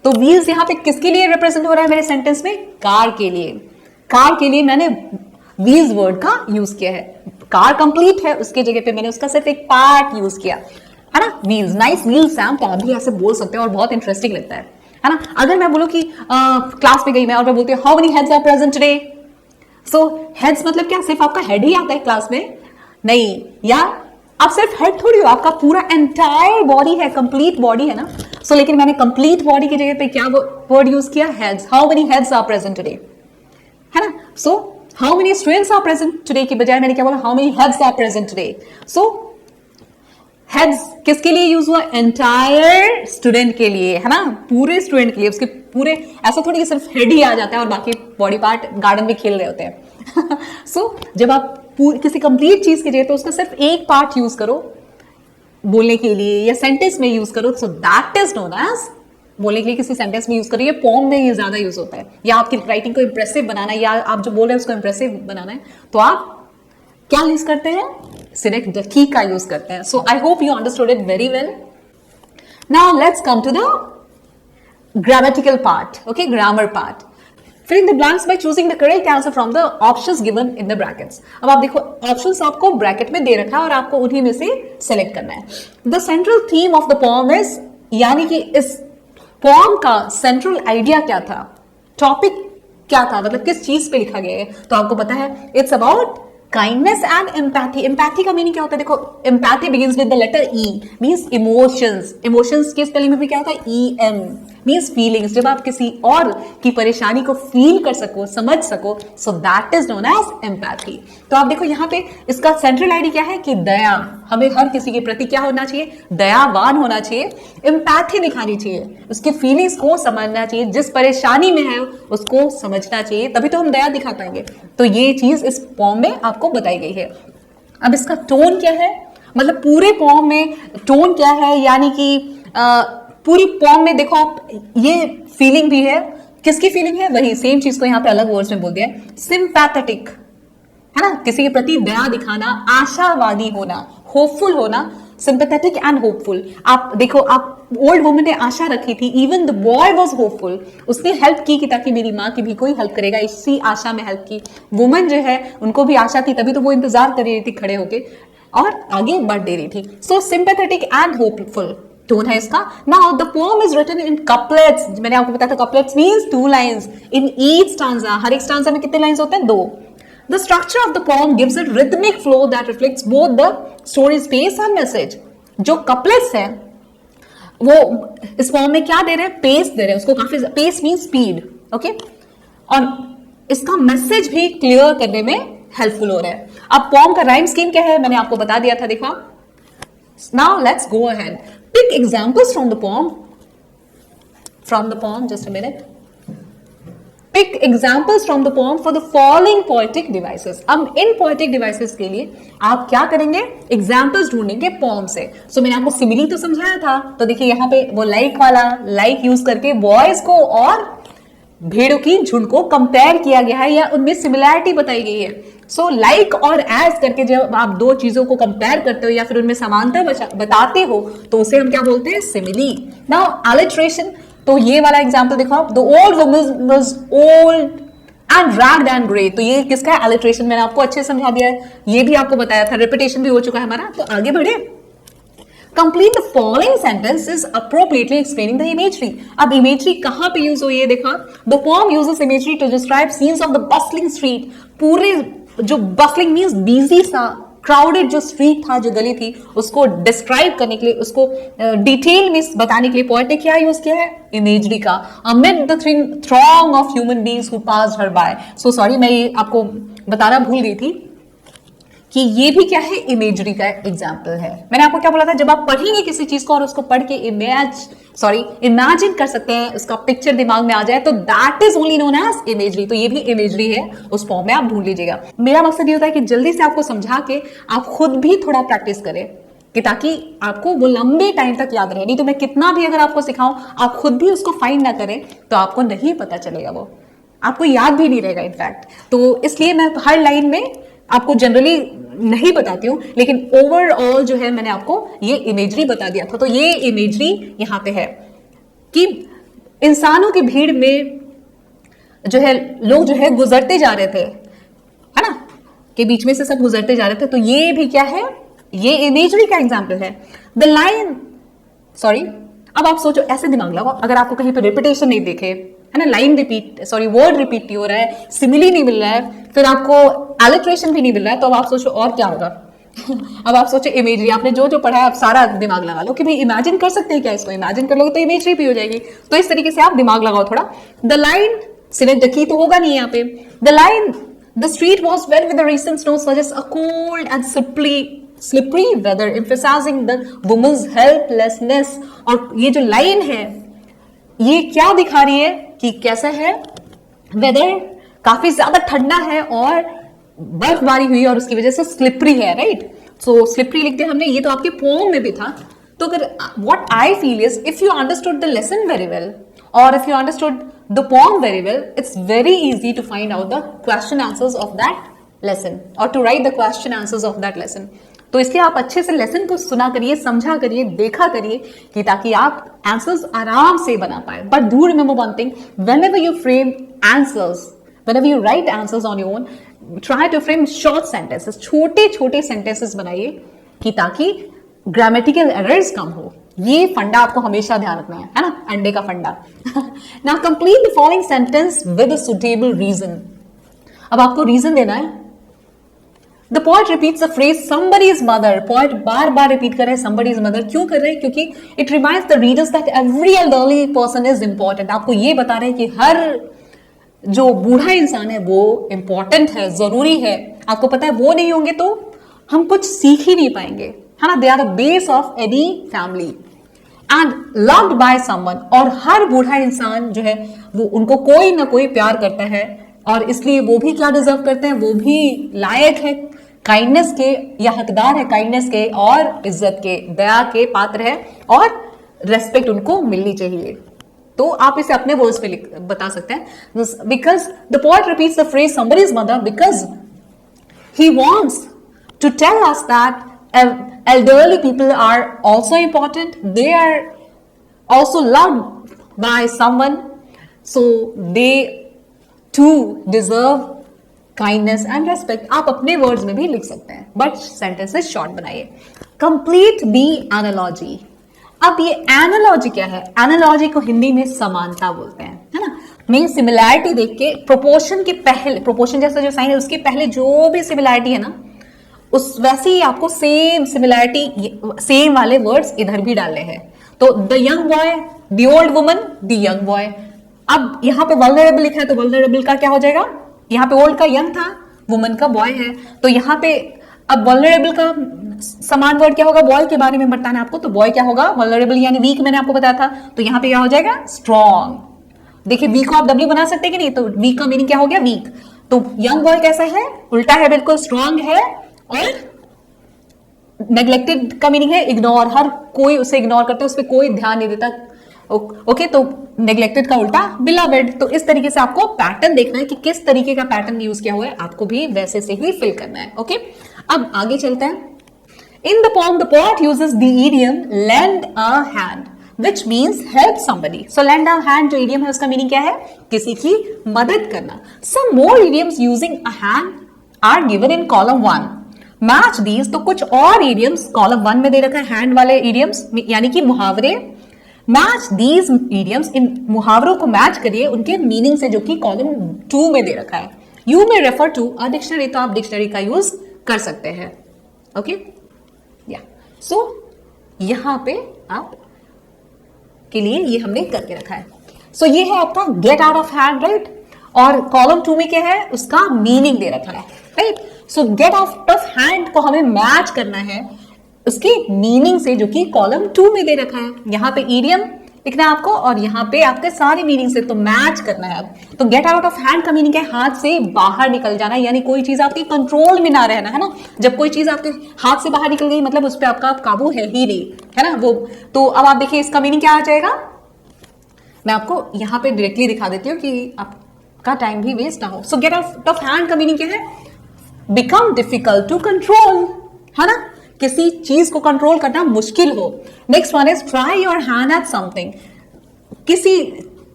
तो व्हील्स यहाँ पे किसके लिए रिप्रेजेंट हो रहा है मेरे सेंटेंस में, कार के लिए। कार के लिए मैंने व्हील्स वर्ड का यूज किया है। कार कंप्लीट है, उसके जगह पे मैंने उसका सिर्फ एक पार्ट यूज किया, है ना, व्हील्स, नाइस व्हील्स सैम। तो आप भी ऐसे बोल सकते हैं और बहुत इंटरेस्टिंग लगता है ना। अगर मैं बोलूं कि क्लास में गई मैं और मैं बोलती हूँ, how many heads are present today. So heads मतलब क्या, सिर्फ आपका हेड ही आता है क्लास में, नहीं, या आप सिर्फ हेड थोड़ी हो, आपका पूरा एंटायर बॉडी है, कंप्लीट बॉडी है ना। सो लेकिन मैंने कंप्लीट बॉडी की जगह पे क्या वर्ड यूज किया, heads. How many heads are present today, है ना। So how many students are present today की बजाय मैंने क्या बोला, how many heads are present today. So heads किसके लिए यूज हुआ, एंटायर स्टूडेंट के लिए, है ना, पूरे स्टूडेंट के लिए। उसके पूरे, ऐसा थोड़ी कि सिर्फ हेड ही आ जाता है और बाकी बॉडी पार्ट गार्डन में खेल रहे होते हैं। सो जब आप किसी कंप्लीट चीज के लिए, तो उसका सिर्फ एक पार्ट यूज करो बोलने के लिए या सेंटेंस में यूज करो, so that is known as, बोलने के लिए किसी सेंटेंस में यूज करो। ये पोम में ये ज्यादा यूज होता है, या आपकी राइटिंग को इंप्रेसिव बनाना है, या आप जो बोल रहे हैं उसको इंप्रेसिव बनाना है, तो आप क्या यूज करते हैं, सिनेक्डकी का यूज करते हैं। So I hope you understood it very well. Now let's come to the grammatical part, okay, grammar part. Fill in the blanks by choosing the correct answer from the options given in the brackets. अब आप देखो options आपको bracket में दे रखा है और आपको उन्हीं में से सेलेक्ट करना है। The central theme of the poem is, यानी कि इस पोम का सेंट्रल आइडिया क्या था, टॉपिक क्या था, मतलब किस चीज पे लिखा गया है, तो आपको पता है, it's about kindness and empathy. Empathy का मीनिंग क्या होता है, देखो empathy begins with the letter E, means emotions. Emotions की स्पेलिंग में भी क्या होता है, EM, मींस फीलिंग्स। जब आप किसी और की परेशानी को फील कर सको, समझ सको, so that is known as empathy. तो आप देखो यहाँ पे इसका सेंट्रल आइडिया क्या है कि दया, हमें हर किसी के प्रति क्या होना चाहिए, दयावान होना चाहिए, एम्पैथी दिखानी चाहिए, उसके फीलिंग्स को समझना चाहिए, जिस परेशानी में है उसको समझना चाहिए, तभी तो हम दया दिखा पाएंगे। तो ये चीज इस पोम में आपको बताई गई है। अब इसका टोन क्या है, मतलब पूरे पोम में टोन क्या है, यानी कि पूरी पोम में देखो आप, ये फीलिंग भी है, किसकी फीलिंग है, वही सेम चीज को यहाँ पे अलग वर्ड्स में बोल दिया है, सिंपैथेटिक, है ना, किसी के प्रति दया दिखाना, आशावादी होना, होपफुल होना, सिंपैथेटिक एंड होपफुल। आप देखो, आप ओल्ड वुमन ने आशा रखी थी, even the boy was hopeful, उसने हेल्प की कि ताकि मेरी माँ की भी कोई हेल्प करेगा, इसी आशा में हेल्प की। वुमन जो है उनको भी आशा थी, तभी तो वो इंतजार कर रही थी खड़े होके और आगे बढ़ दे रही थी। So sympathetic and hopeful tone है इसका। Now the poem is written in couplets, मैंने आपको बताया था couplets means 2 lines in each stanza. हर एक स्टांजा में कितने लाइंस होते हैं, 2। The structure of the poem gives a rhythmic flow that reflects both the story's pace and message. जो couplets हैं वो इस फॉर्म में क्या दे रहे हैं, पेस दे रहे हैं उसको, काफी पेस मीन स्पीड, ओके, और इसका मैसेज भी क्लियर करने में हेल्पफुल हो रहा है। अब पॉम का राइम स्कीम क्या है मैंने आपको बता दिया था, देखो। Now let's go ahead, pick examples from the poem, just a minute. Pick examples from the poem for the following poetic devices. अब इन poetic devices के लिए आप क्या करेंगे, एग्जाम्पल्स ढूंढेंगे poem से। सो मैंने आपको सिमिली तो समझाया था, तो देखिए यहाँ पे वो लाइक वाला, लाइक यूज करके बॉयज को और भेड़ों की झुंड को कंपेयर किया गया है या उनमें सिमिलैरिटी बताई गई है। सो लाइक और एज करके जब आप दो चीजों को कंपेयर करते हो या फिर उनमें समानता बताते हो तो उसे हम क्या बोलते हैं, सिमिली। नाउ अलिटरेशन, तो ये वाला एग्जाम्पल देखो आप, the old woman was old and ragged and grey, तो ये किसका है, अलिटरेशन। मैंने आपको अच्छे से समझा दिया है, ये भी आपको बताया था, रिपीटेशन भी हो चुका है हमारा। तो आगे बढ़े, complete the following sentences appropriately explaining the imagery. अब इमेजरी कहां पे यूज हुई है, देखा, the poem uses imagery to describe scenes of the bustling street. पूरे जो बस्टलिंग मींस बिजी सा, क्राउडेड जो स्ट्रीट था, जो गली थी, उसको डिस्क्राइब करने के लिए, उसको डिटेल में बताने के लिए पोएट ने क्या यूज किया है, इमेजरी का। Amid the throng of human beings who passed her by. So sorry, मैं ये आपको बताना भूल गई थी कि ये भी क्या है, इमेजरी का एग्जाम्पल है। मैंने आपको क्या बोला था, जब आप पढ़ेंगे किसी चीज को और उसको पढ़ के इमेजिन कर सकते हैं, उसका पिक्चर दिमाग में आ जाए, तो that is only known as imagery. तो ये भी इमेजरी है, उस फॉर्म में आप ढूंढ लीजिएगा। मेरा मकसद ये होता है कि जल्दी से आपको समझा के आप खुद भी थोड़ा प्रैक्टिस करें, कि ताकि आपको वो लंबे टाइम तक याद रहे। नहीं तो मैं कितना भी अगर आपको सिखाऊं, आप खुद भी उसको फाइंड ना करें तो आपको नहीं पता चलेगा, वो आपको याद भी नहीं रहेगा इनफैक्ट। तो इसलिए मैं हर लाइन में आपको जनरली नहीं बताती हूं, लेकिन ओवरऑल जो है मैंने आपको ये इमेजरी बता दिया था। तो ये इमेजरी यहां पे है कि इंसानों की भीड़ में जो है लोग जो है गुजरते जा रहे थे, है ना, के बीच में से सब गुजरते जा रहे थे। तो ये भी क्या है, ये इमेजरी का एग्जाम्पल है। द लाइन, अब आप सोचो, ऐसे दिमाग लगाओ, अगर आपको कहीं पे रिपीटेशन नहीं देखे, है ना, लाइन रिपीट, वर्ड रिपीट नहीं हो रहा है, सिमिली नहीं मिल रहा है, फिर आपको एलिट्रेशन भी नहीं मिल रहा है, तो अब आप सोचो और क्या होगा। अब आप सोचो इमेजरी, आपने जो जो पढ़ा है आप सारा दिमाग लगा लो कि भाई इमेजिन कर सकते हैं क्या, इसको इमेजिन कर लोगे तो इमेजरी भी हो जाएगी। तो इस तरीके से आप दिमाग लगाओ थोड़ा। द लाइन, सिनेटकी तो होगा नहीं यहाँ पे। The line, the street was wet with the recent snow suggest a cold and slippery weather, emphasizing the woman's helplessness। और ये जो लाइन है ये क्या दिखा रही है कि कैसा है वेदर, काफी ज्यादा ठंडा है और बर्फबारी हुई और उसकी वजह से स्लिपरी है, राइट। सो स्लिपरी लिखते हैं हमने, ये तो आपके पोम में भी था। तो अगर what I feel is, if you understood the lesson very well और if you understood the poem very well, it's very easy to find out the question answers of that lesson और to write the question answers of that lesson. तो इसलिए आप अच्छे से lesson को सुना करिए, समझा करिए, देखा करिए, कि ताकि आप आंसर्स आराम से बना पाए। But do remember one thing, whenever you frame answers, whenever you write answers on your own, try to frame short sentences, छोटे छोटे सेंटेंसेस बनाइए, कि ताकि ग्रामेटिकल एरर्स कम हो। ये फंडा आपको हमेशा ध्यान रखना है ना, अंडे का फंडा। Now complete the following sentence with a suitable reason. अब आपको रीजन देना है। The poet repeats the phrase somebody's mother. Poet bar bar repeat कर रहे हैं somebody's mother। क्यों कर रहे हैं? क्योंकि it reminds the readers that every elderly person is important। आपको ये बता रहे हैं कि हर जो बूढ़ा इंसान है वो important है, जरूरी है। आपको पता है वो नहीं होंगे तो हम कुछ सीख ही नहीं पाएंगे, है ना। They are the base of any family and loved by someone। और हर बूढ़ा इंसान जो है वो उनको कोई ना कोई प्यार करता है और इसलिए वो भी क्या डिजर्व करते हैं, वो भी लायक है काइंडनेस के या हकदार है काइंडनेस के और इज्जत के, दया के पात्र है और रेस्पेक्ट उनको मिलनी चाहिए। तो आप इसे अपने वर्ड्स पे बता सकते हैं। Because the poet repeats the phrase somebody's mother because he wants to tell us that elderly people are also important, they are also loved by someone, so they too deserve kindness and respect. आप अपने words में भी लिख सकते हैं, but sentences short बनाइए। Complete the analogy. अब ये एनालॉजी क्या है? एनालॉजी को हिंदी में समानता बोलते हैं, है ना। में सिमिलैरिटी देख के प्रोपोर्शन के पहले, प्रोपोर्शन जैसा जो साइन है उसके पहले जो भी सिमिलैरिटी है ना, उस वैसे ही आपको सेम सिमिलैरिटी, सेम वाले वर्ड्स इधर भी डालने हैं। तो the young boy, the old woman, the young boy. अब यहाँ पे वल्नरेबल लिखा है तो वल्नरेबल का क्या हो जाएगा, यहाँ पे ओल्ड का यंग था, वुमन का बॉय है, तो यहाँ पे अब वल्नरेबल का समान वर्ड क्या होगा, बॉय के बारे में बताना है आपको, तो बॉय क्या होगा, वल्नरेबल यानी वीक, मैंने आपको बताया था, तो यहाँ पे क्या हो जाएगा, स्ट्रॉन्ग। देखिए वीक को आप डब्ल्यू बना सकते हैं कि नहीं, तो वीक का मीनिंग क्या हो गया, वीक। तो यंग बॉय कैसा है, उल्टा है बिल्कुल, स्ट्रॉन्ग है। और नेग्लेक्टेड का मीनिंग है इग्नोर, हर कोई उसे इग्नोर करता है, उस पर कोई ध्यान नहीं देता। ओके, तो नेग्लेक्टेड का उल्टा बिलवेड। तो इस तरीके से आपको पैटर्न देखना है कि किस तरीके का पैटर्न यूज किया हुआ है, आपको भी वैसे से ही फिल करना है। ओके, अब आगे चलते हैं। In the poem, the poet uses the idiom lend a hand, which means help somebody. So lend a hand जो idiom है उसका मीनिंग क्या है, किसी की मदद करना। Some more idioms using a hand are given in column 1. Match these, तो कुछ और idioms column 1 में दे रखा है, hand वाले idioms यानी कि मुहावरे। Match these idioms, इन मुहावरों को मैच करिए उनके मीनिंग से जो कि column 2 में दे रखा है। You may refer to a dictionary, तो आप डिक्शनरी का यूज कर सकते हैं। ओके, या सो यहां पे आप के लिए ये हमने करके रखा है। सो ये है आपका get out of hand, right, और कॉलम 2 में क्या है, उसका मीनिंग दे रखा है, right. So get out of hand को हमें मैच करना है उसकी मीनिंग से जो कि कॉलम 2 में दे रखा है। यहां पे इडियम लिखना है आपको और यहाँ पे आपके सारे मीनिंग से तो मैच करना है। अब तो गेट आउट ऑफ हैंड का मीनिंग है हाथ से बाहर निकल जाना, यानी कोई चीज आपके कंट्रोल में ना रहना, है ना। जब कोई चीज आपके हाथ से बाहर निकल गई मतलब उस पर आपका काबू है ही नहीं, है ना वो। तो अब आप देखिए इसका मीनिंग क्या आ जाएगा, मैं आपको यहाँ पे डायरेक्टली दिखा देती हूँ कि आपका टाइम भी वेस्ट ना हो। सो गेट आउट ऑफ हैंड का मीनिंग क्या है, बिकम डिफिकल्ट टू कंट्रोल, है ना, किसी चीज को कंट्रोल करना मुश्किल हो। Next one is try your hand eight something, किसी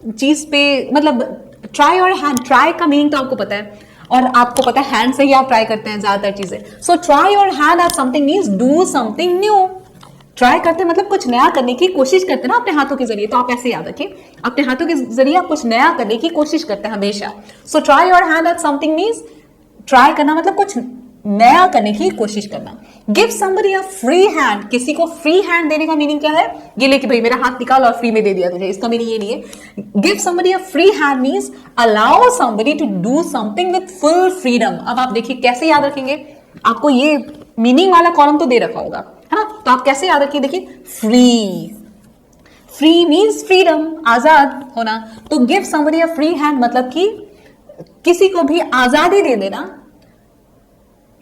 चीज पे मतलब ट्राई योर हैंड, ट्राई का मीनिंग तो आपको पता है और आपको पता है हैंड से ही आप ट्राई करते हैं ज्यादातर चीजें। So try your hand eight something means do something new. Try करते मतलब कुछ नया करने की कोशिश करते हैं ना अपने हाथों के जरिए, तो आप ऐसे याद रखिए अपने हाथों के जरिए आप कुछ नया करने की कोशिश करते हैं हमेशा। So try your hand eight something means try करना मतलब कुछ नया करने की कोशिश करना। Give somebody a free hand, किसी को फ्री हैंड देने का मीनिंग क्या है, ये लेके भाई मेरा हाथ निकाल और फ्री में दे दिया तुझे, इसका मीनिंग ये नहीं है। Give somebody a free hand means allow somebody to do something with full freedom. अब आप देखिए कैसे याद रखेंगे, आपको ये मीनिंग वाला कॉलम तो दे रखा होगा, है ना, तो आप कैसे याद रखिए, देखिए फ्री, फ्री मीन्स फ्रीडम, आजाद होना। तो give somebody a free hand मतलब कि किसी को भी आजादी दे देना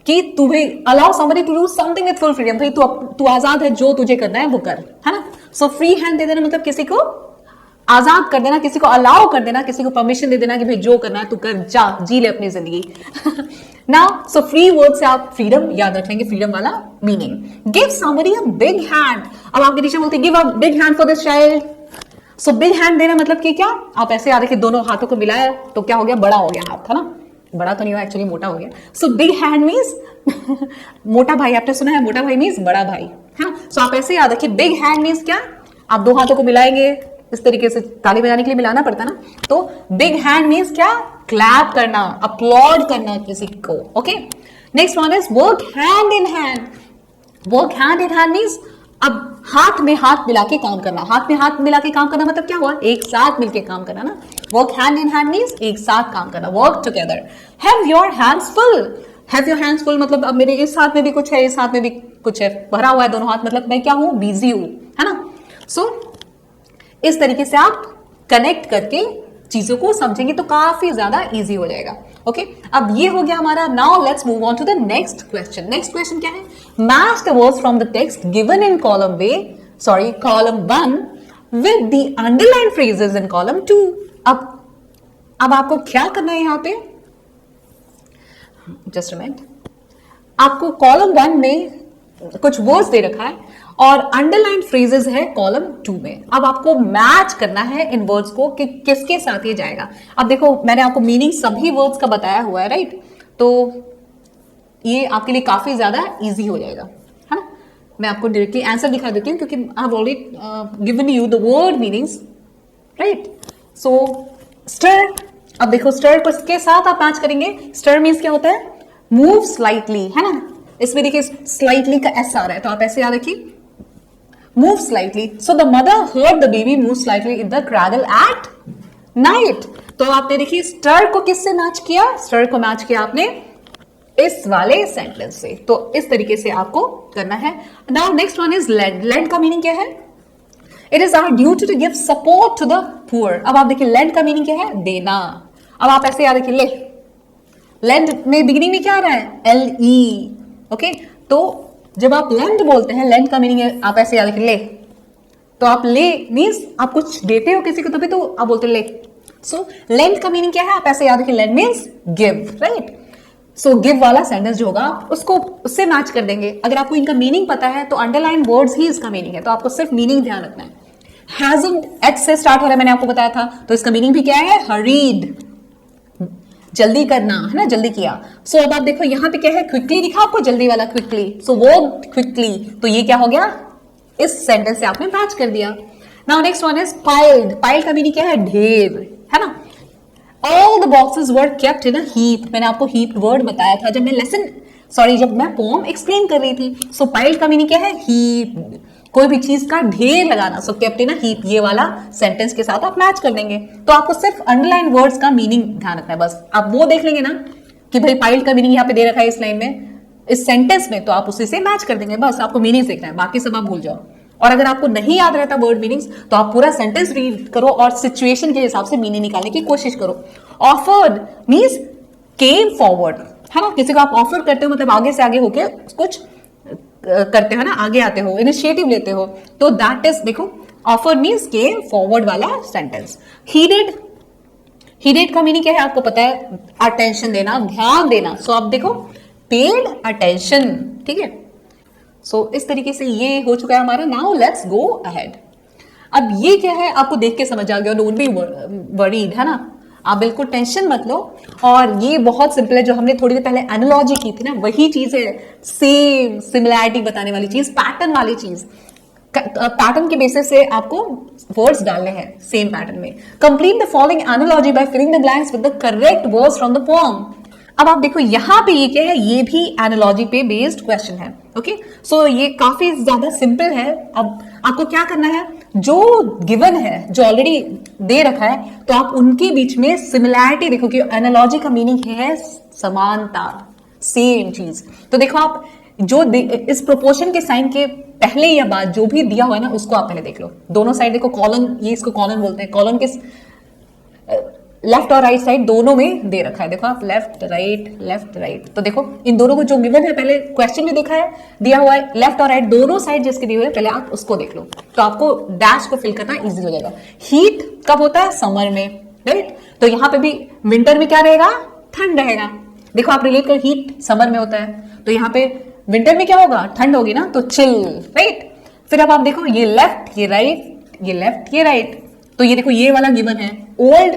कि तुम्हें allow somebody to do something with full freedom, भाई तू आजाद है, जो तुझे करना है वो कर, है ना। सो फ्री हैंड दे देना मतलब किसी को आजाद कर देना, किसी को अलाउ कर देना, किसी को परमिशन दे देना कि भाई जो करना है तू कर, जा जी ले अपनी जिंदगी। नाउ सो फ्री वर्ड से आप फ्रीडम याद रखेंगे, फ्रीडम वाला meaning. Give somebody a big hand, अब आपके टीचर बोलते हैं give a big hand for this child. So big hand देना मतलब कि क्या, आप ऐसे याद रखिए दोनों हाथों को मिलाया तो क्या हो गया, बड़ा हो गया हाथ, है ना, बड़ा तो नहीं हुआ एक्चुअली, मोटा हो गया। सो बिग हैंड मीन्स मोटा भाई, आपने सुना है मोटा भाई मीन्स बड़ा भाई, हाँ। सो आप ऐसे याद रखिए बिग हैंड मीन्स क्या, आप दो हाथों को मिलाएंगे इस तरीके से, ताली बजाने के लिए मिलाना पड़ता है ना, तो बिग हैंड मीन्स क्या, क्लैप करना, अपलॉड करना किसी को। Okay, next one is work hand in hand. Work hand in hand means अब हाथ में हाथ मिला के काम करना, हाथ में हाथ मिला के काम करना मतलब क्या हुआ, एक साथ मिलके काम करना ना। Work hand in hand means एक साथ काम करना, work together. Have your hands full, have your hands full मतलब अब मेरे इस हाथ में भी कुछ है, इस हाथ में भी कुछ है, भरा हुआ है दोनों हाथ, मतलब मैं क्या हूं, बिजी हूं, है ना। सो इस तरीके से आप कनेक्ट करके चीजों को समझेंगे तो काफी ज्यादा इजी हो जाएगा। ओके, अब ये हो गया हमारा। Now let's move on to the next question. Next question क्या है, match the words from the text given in column column 1 with the underline phrases in column 2। अब आपको क्या करना है, यहाँ पे जस्ट अ मिनट, आपको कॉलम 1 में कुछ वर्ड्स दे रखा है और अंडरलाइन फ्रेजेस है कॉलम 2 में। अब आपको मैच करना है इन वर्ड्स को कि किसके साथ ये जाएगा। अब देखो मैंने आपको मीनिंग सभी वर्ड्स का बताया हुआ है, राइट, तो ये आपके लिए काफी ज्यादा इजी हो जाएगा, है ना। मैं आपको डायरेक्टली आंसर दिखा देती हूँ क्योंकि I have already given you the word meanings, right. So stir, अब देखो स्टर को इसके साथ आप मैच करेंगे। स्टर मीन्स क्या होता है? मूव स्लाइटली, है ना। इसमें देखिए स्लाइटली का एस आ रहा है, तो आप ऐसे याद रखिए, move slightly. So the mother heard the baby move slightly in the cradle at night. तो आपने देखिए स्टर को किससे मैच किया? स्टर को मैच किया आपने इस वाले सेंटेंस से। तो इस तरीके से आपको करना है। Now next one is lend. Lend का मीनिंग क्या है? It is our duty to give support to the poor. अब आप देखिए लेंड का मीनिंग क्या है? देना। अब आप ऐसे याद रखिए, ले, लेंड में बिगिनिंग में क्या आ रहा है? L E. ओके, तो जब आप लेंड बोलते हैं, लेंड का मीनिंग है, आप ऐसे याद रखिए, ले। तो आप ले मीन्स आप कुछ देते हो किसी को, तभी तो आप बोलते हो ले। सो लेंड का मीनिंग क्या है? आप ऐसे याद रखिए, lend means give, right. So give वाला सेंटेंस जो होगा उसको उससे मैच कर देंगे। अगर आपको इनका मीनिंग पता है तो अंडरलाइन वर्ड्स ही इसका मीनिंग है, तो आपको सिर्फ मीनिंग ध्यान रखना है। हैजंट एच से स्टार्ट हो रहा है, मैंने आपको बताया था, तो इसका मीनिंग भी क्या है? हरीड, जल्दी करना, है ना, जल्दी किया। सो अब आप देखो यहाँ पे क्या है? क्विकली दिखा आपको, जल्दी वाला क्विकली। सो वो क्विकली, तो ये क्या हो गया? इस सेंटेंस से आपने मैच कर दिया। Now next one is piled. Piled का मीनिंग क्या है? ढेर, है ना। All the boxes were kept in a heap. मैंने आपको हीप वर्ड बताया था जब मैं जब मैं पोम एक्सप्लेन कर रही थी। सो पाइल्ड का मीनिंग क्या है? हीप, कोई भी चीज का ढेर लगाना। सो केप्ट इन अ हीप, ये वाला सेंटेंस के साथ आप मैच कर देंगे। तो आपको सिर्फ अंडरलाइन वर्ड्स का मीनिंग ध्यान रखना है, बस। आप वो देख लेंगे ना कि भाई पाइल्ड का मीनिंग यहाँ पे दे रखा है इस लाइन में, इस सेंटेंस में, तो आप उसी से मैच कर देंगे, बस। आपको मीनिंग देखना है, बाकी सब आप भूल जाओ। और अगर आपको नहीं याद रहता वर्ड मीनिंग्स, तो आप पूरा सेंटेंस रीड करो और सिचुएशन के हिसाब से मीनिंग निकालने की कोशिश करो। ऑफर्ड मीन्स केम फॉरवर्ड, है ना। किसी को आप ऑफर करते हो मतलब आगे से आगे होके कुछ करते हो ना, आगे आते हो, इनिशिएटिव लेते हो, तो दैट इज, देखो ऑफर मीन्स केम फॉरवर्ड वाला सेंटेंस। हीडेड, हीडेड का मीनिंग क्या है? आपको पता है, अटेंशन देना, ध्यान देना। सो आप देखो पेड अटेंशन, ठीक है। सो इस तरीके से ये हो चुका है हमारा। Now let's go ahead. अब ये क्या है आपको देख के समझ आ गया, डोंट बी वरीड, है ना। आप बिल्कुल टेंशन मत लो। और ये बहुत सिंपल है, जो हमने थोड़ी देर पहले एनालॉजी की थी ना, वही चीज है, सेम सिमिलैरिटी बताने वाली चीज, पैटर्न वाली चीज। पैटर्न के बेसिस से आपको वर्ड्स डालने हैं सेम पैटर्न में। Complete the following analogy by filling the blanks with the correct words from the poem. अब आप देखो यहाँ पे ये क्या है? ये भी एनालॉजी पे बेस्ड क्वेश्चन है। ओके, सो ये काफी ज्यादा सिंपल है। अब आपको क्या करना है? जो गिवन है, जो ऑलरेडी दे रखा है, तो आप उनके बीच में सिमिलैरिटी देखो, कि एनालॉजी का मीनिंग है समानता, सेम चीज। तो देखो आप जो इस प्रोपोर्शन के साइन के पहले या बाद जो भी दिया हुआ है ना, उसको आप पहले देख लो। दोनों साइड देखो, कॉलन, ये इसको कॉलन बोलते हैं, कॉलन के लेफ्ट और राइट साइड दोनों में दे रखा है। देखो आप लेफ्ट राइट, तो देखो इन दोनों को जो गिवन है, पहले क्वेश्चन में देखा है, दिया हुआ है, लेफ्ट और राइट दोनों साइड जिसके दिए हुए हैं, पहले आप उसको देख लो, तो आपको डैश को फिल करना इजी हो जाएगा। हीट कब होता है? समर में, राइट। तो यहाँ पे भी विंटर में क्या रहेगा? ठंड रहेगा। देखो आप रिलेट कर, हीट समर में होता है, तो यहाँ पे विंटर में क्या होगा? ठंड होगी ना, तो चिल, राइट। फिर अब आप देखो ये लेफ्ट, ये राइट, ये लेफ्ट, ये राइट, तो ये देखो ये वाला गिवन है। ओल्ड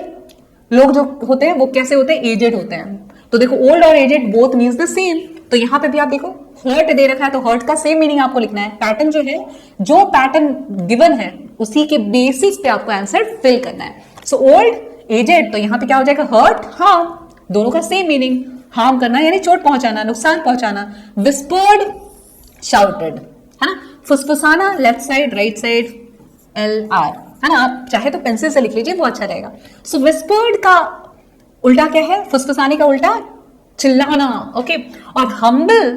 लोग जो होते हैं वो कैसे होते हैं? एजेड होते हैं। तो देखो ओल्ड और aged both means the same. तो यहाँ पे भी आप देखो हर्ट दे रखा है, तो हर्ट का सेम मीनिंग आपको लिखना है। पैटर्न जो है, जो पैटर्न गिवन है, उसी के बेसिस पे आपको आंसर फिल करना है। सो ओल्ड, एजेड, तो यहाँ पे क्या हो जाएगा? हर्ट, हार्म, दोनों का सेम मीनिंग। हार्म करना यानी चोट पहुंचाना, नुकसान पहुंचाना। विस्पर्ड, शाउटेड, है ना। फुसफुसाना, left side, right side, LR, है ना। आप चाहे तो पेंसिल से लिख लीजिए, वो अच्छा रहेगा। सो विस्पर्ड का उल्टा क्या है? फुसफुसाने का उल्टा चिल्लाना, ओके। और हम्बल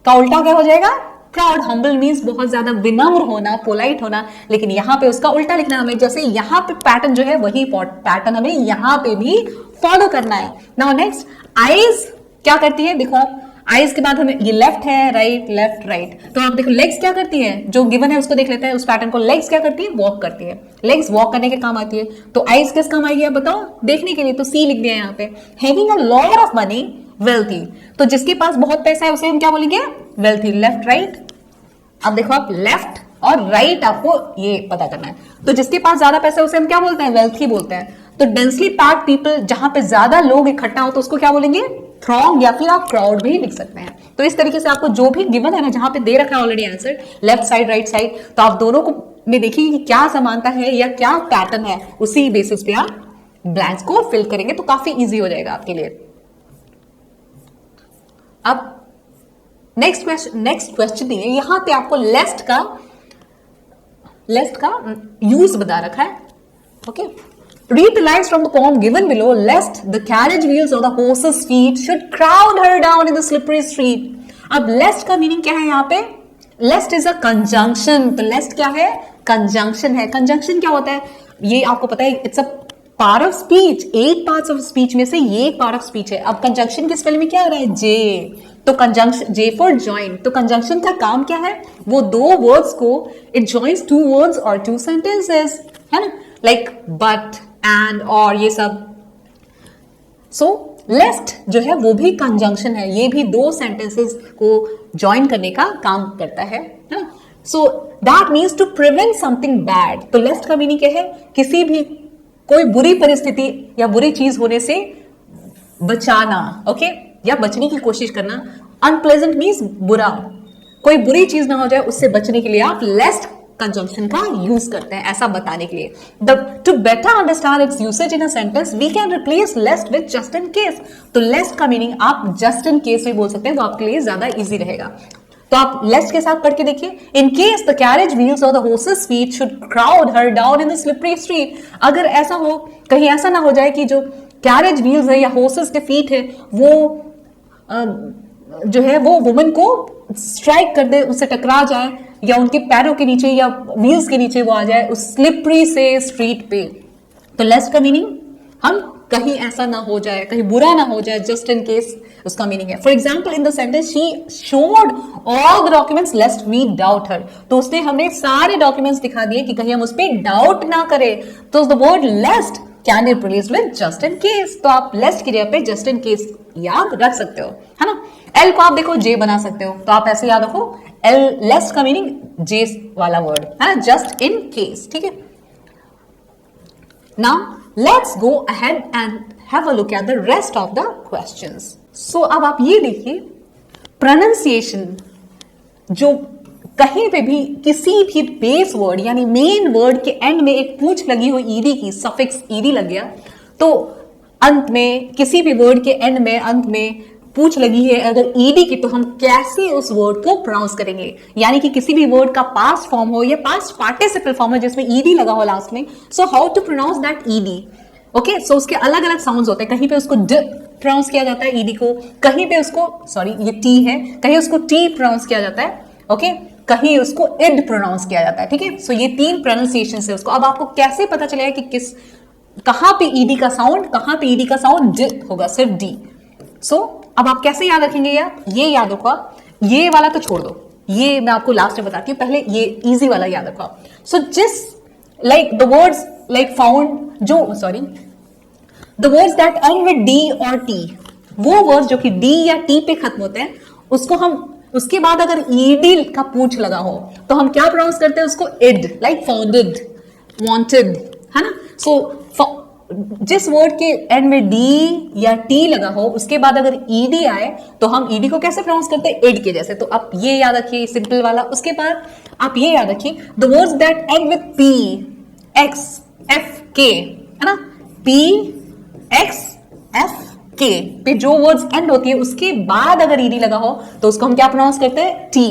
का उल्टा क्या हो जाएगा? प्राउड। हम्बल मीन्स बहुत ज्यादा विनम्र होना, पोलाइट होना, लेकिन यहाँ पे उसका उल्टा लिखना हमें। जैसे यहाँ पे पैटर्न जो है, वही पैटर्न हमें यहाँ पे भी फॉलो करना है। नाउ नेक्स्ट, आईज क्या करती है? देखो आप, आईज के बाद हमें ये लेफ्ट है, राइट, लेफ्ट, राइट, तो आप देखो लेग्स क्या करती है? जो गिवन है उसको देख लेते हैं, उस पैटर्न को। लेग्स क्या करती है? वॉक करती है। लेग्स वॉक करने के काम आती है, तो आईज किस काम आएगी आप बताओ? देखने के लिए, तो सी लिख दिया यहाँ पे। Having a lot of money, wealthy, तो जिसके पास बहुत पैसा है उसे हम क्या बोलेंगे? वेल्थी। लेफ्ट, राइट, अब देखो आप लेफ्ट और राइट आपको ये पता करना है। तो जिसके पास ज्यादा पैसा है उसे हम क्या बोलते हैं? वेल्थी बोलते हैं। तो डेंसली पैक्ड पीपल, जहां पे ज्यादा लोग इकट्ठा हो, तो उसको क्या बोलेंगे? थ्रॉन्ग, या फिर आप क्राउड भी लिख सकते हैं। तो इस तरीके से आपको जो भी गिवन है ना, जहां पे दे रखा है already answer, left side, right side, तो आप दोनों को में देखिए कि क्या समानता है या क्या पैटर्न है, उसी बेसिस पे आप ब्लैंक्स को फिल करेंगे तो काफी इजी हो जाएगा आपके लिए। अब नेक्स्ट क्वेश्चन नहीं है, यहां पे आपको लेस्ट का यूज बता रखा है। Okay, read the lines from the poem given below, lest the carriage wheels or the horse's feet should crowd her down in the slippery street. अब lest का मीनिंग क्या है यहाँ पे? lest is a conjunction। तो lest क्या है? conjunction है। conjunction क्या होता है? ये आपको पता है, it's a part of speech, 8 parts of speech में से ये एक part of speech है। अब conjunction की स्पेलिंग में क्या आ रहा है? J। तो कंजंक्शन, J for join। तो कंजंक्शन का काम क्या है? वो दो वर्ड्स को it joins 2 words or 2 sentences, है ना, like but, and, और ये सब। सो लेस्ट जो है वो भी कंजंक्शन है, ये भी 2 सेंटेंसेस को ज्वाइन करने का काम करता है। So that means to prevent something bad. तो लेस्ट का मीनिंग क्या है? किसी भी कोई बुरी परिस्थिति या बुरी चीज होने से बचाना, ओके, या बचने की कोशिश करना। अनप्लेजेंट मीन्स बुरा, कोई बुरी चीज ना हो जाए उससे बचने के लिए आप लेस्ट कंजंक्शन का यूज करते हैं, ऐसा बताने के लिए। To better understand its usage in a sentence we can replace lest with just in case. तो लेस्ट का मीनिंग आप जस्ट इन केस भी बोल सकते हैं, वो आपके लिए ज्यादा इजी रहेगा। तो आप लेस्ट के साथ पढ़ के देखिए। In case the carriage wheels or the horses feet should crowd her down in the slippery street. अगर ऐसा हो, कहीं ऐसा ना हो जाए कि जो कैरेज व्हील्स है या हॉर्सेस के फीट है वो जो है वो वुमन को स्ट्राइक कर दे, उससे टकरा जाए, या उनके पैरों के नीचे या व्हील्स के नीचे वो आ जाए उस स्लिपरी से स्ट्रीट पे। तो लेस्ट का मीनिंग हम कहीं ऐसा ना हो जाए, कहीं बुरा ना हो जाए, जस्ट इन केस उसका मीनिंग है। For example in the sentence she showed all the documents lest we doubt her. तो उसने हमें सारे डॉक्यूमेंट्स दिखा दिए कि कहीं हम उस पर डाउट ना करें। तो the word lest can be replaced with just in case. तो आप लेस्ट की जगह पे जस्ट इन केस याद रख सकते हो, है ना। एल को आप देखो जे बना सकते हो, तो आप ऐसे याद रखो, एल लेस्ट का मीनिंग जे वाला वर्ड है ना, जस्ट इन केस, ठीक है। Now let's go ahead and have a look at the rest of the questions. So अब आप ये देखिए, प्रोनाउंसिएशन जो कहीं पे भी किसी भी बेस वर्ड यानी मेन वर्ड के एंड में एक पूंछ लगी हुई ईडी की सफिक्स ईडी लग गया, तो अंत में किसी भी वर्ड के एंड में अंत में पूछ लगी है अगर ईडी की, तो हम कैसे उस वर्ड को प्रोनाउंस करेंगे। यानी कि किसी भी वर्ड का पास्ट फॉर्म हो या पास्ट पार्टिसिपल फॉर्म हो जिसमें ईडी लगा हो लास्ट में, so how to pronounce that ED. Okay, so उसके अलग अलग साउंड्स होते हैं। कहीं पे उसको ड प्रोनाउंस किया जाता है ईडी को, कहीं पे उसको, सॉरी ये टी है, कहीं उसको टी प्रोनाउंस किया जाता है, ओके, कहीं उसको इड प्रोनाउंस किया जाता है, ठीक है। सो ये 3 प्रोनाउंसिएशन है उसको। अब आपको कैसे पता चलेगा कि किस कहां पे ईडी का साउंड, कहां पे ईडी का साउंड ड होगा, सिर्फ डी। सो अब आप कैसे याद रखेंगे यार, ये याद रखो आप, ये वाला तो छोड़ दो, ये मैं आपको लास्ट में बताती हूँ, पहले ये इजी वाला याद रखो आप। सो जिस like the words like found, जो sorry the words that end with D or T, वो वर्ड्स जो कि डी या टी पे खत्म होते हैं, उसको हम उसके बाद अगर ईडी का पूंछ लगा हो तो हम क्या प्रोनाउंस करते हैं उसको, इड, लाइक फाउंडेड, वांटेड, है ना। सो जिस वर्ड के एंड में डी या टी लगा हो उसके बाद अगर ईडी आए तो हम ईडी को कैसे प्रोनाउंस करते हैं, इड के जैसे। तो आप ये याद रखिए सिंपल वाला। उसके बाद आप ये याद रखिए the words that end with P, x, F, के, है ना, पी, एक्स, एफ, के पे जो वर्ड्स एंड होती है उसके बाद अगर ईडी लगा हो तो उसको हम क्या प्रोनाउंस करते हैं, टी।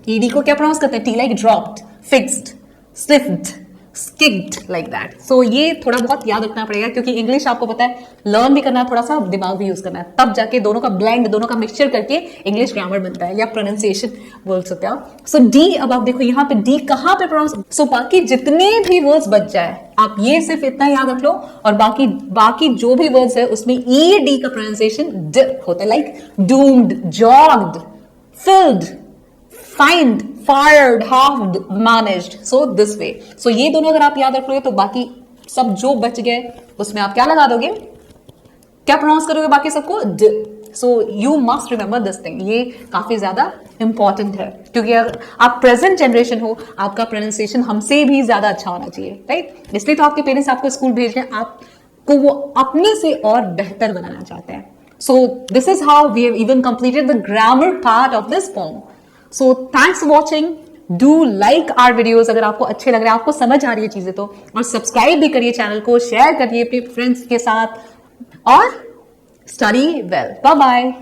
ईडी को क्या प्रोनाउंस करते हैं, T, like dropped, fixed, sniffed, skipped, like that. So ये थोड़ा बहुत याद रखना पड़ेगा क्योंकि इंग्लिश आपको पता है लर्न भी करना है, थोड़ा सा दिमाग भी यूज करना है, तब जाके दोनों का ब्लेंड, दोनों का मिक्सचर करके इंग्लिश ग्रामर बनता है या प्रोनाउंसिएशन बोल सकते हो। सो डी, अब आप देखो यहाँ पे डी कहाँ पे प्रोनाउंस, सो बाकी जितने भी वर्ड्स बच जाए आप ये सिर्फ इतना याद रख लो, और बाकी जो भी वर्ड्स है उसमें ई डी का प्रोनाउंसिएशन ड होता है, like doomed, jogged, filled, fined, fired, halved, managed, so this way. So ये दोनों अगर आप याद रख लोगे तो बाकी सब जो बच गए उसमें आप क्या लगा दोगे, क्या प्रोनाउंस करोगे बाकी सबको, ड। So you must remember this thing, ये काफी ज्यादा इंपॉर्टेंट है क्योंकि अगर आप प्रेजेंट जनरेशन हो आपका प्रोनाउंसिएशन हमसे भी ज्यादा अच्छा होना चाहिए, राइट। इसलिए तो आपके पेरेंट्स आपको स्कूल भेज रहे हैं, आपको वो अपने से और बेहतर बनाना चाहते हैं। So this is how we have even completed the grammar part of this poem. So thanks for watching. Do like our videos अगर आपको अच्छे लग रहे हैं, आपको समझ आ रही है चीजें तो, और सब्सक्राइब भी करिए चैनल को, शेयर करिए अपने फ्रेंड्स के साथ, और स्टडी वेल। Bye bye.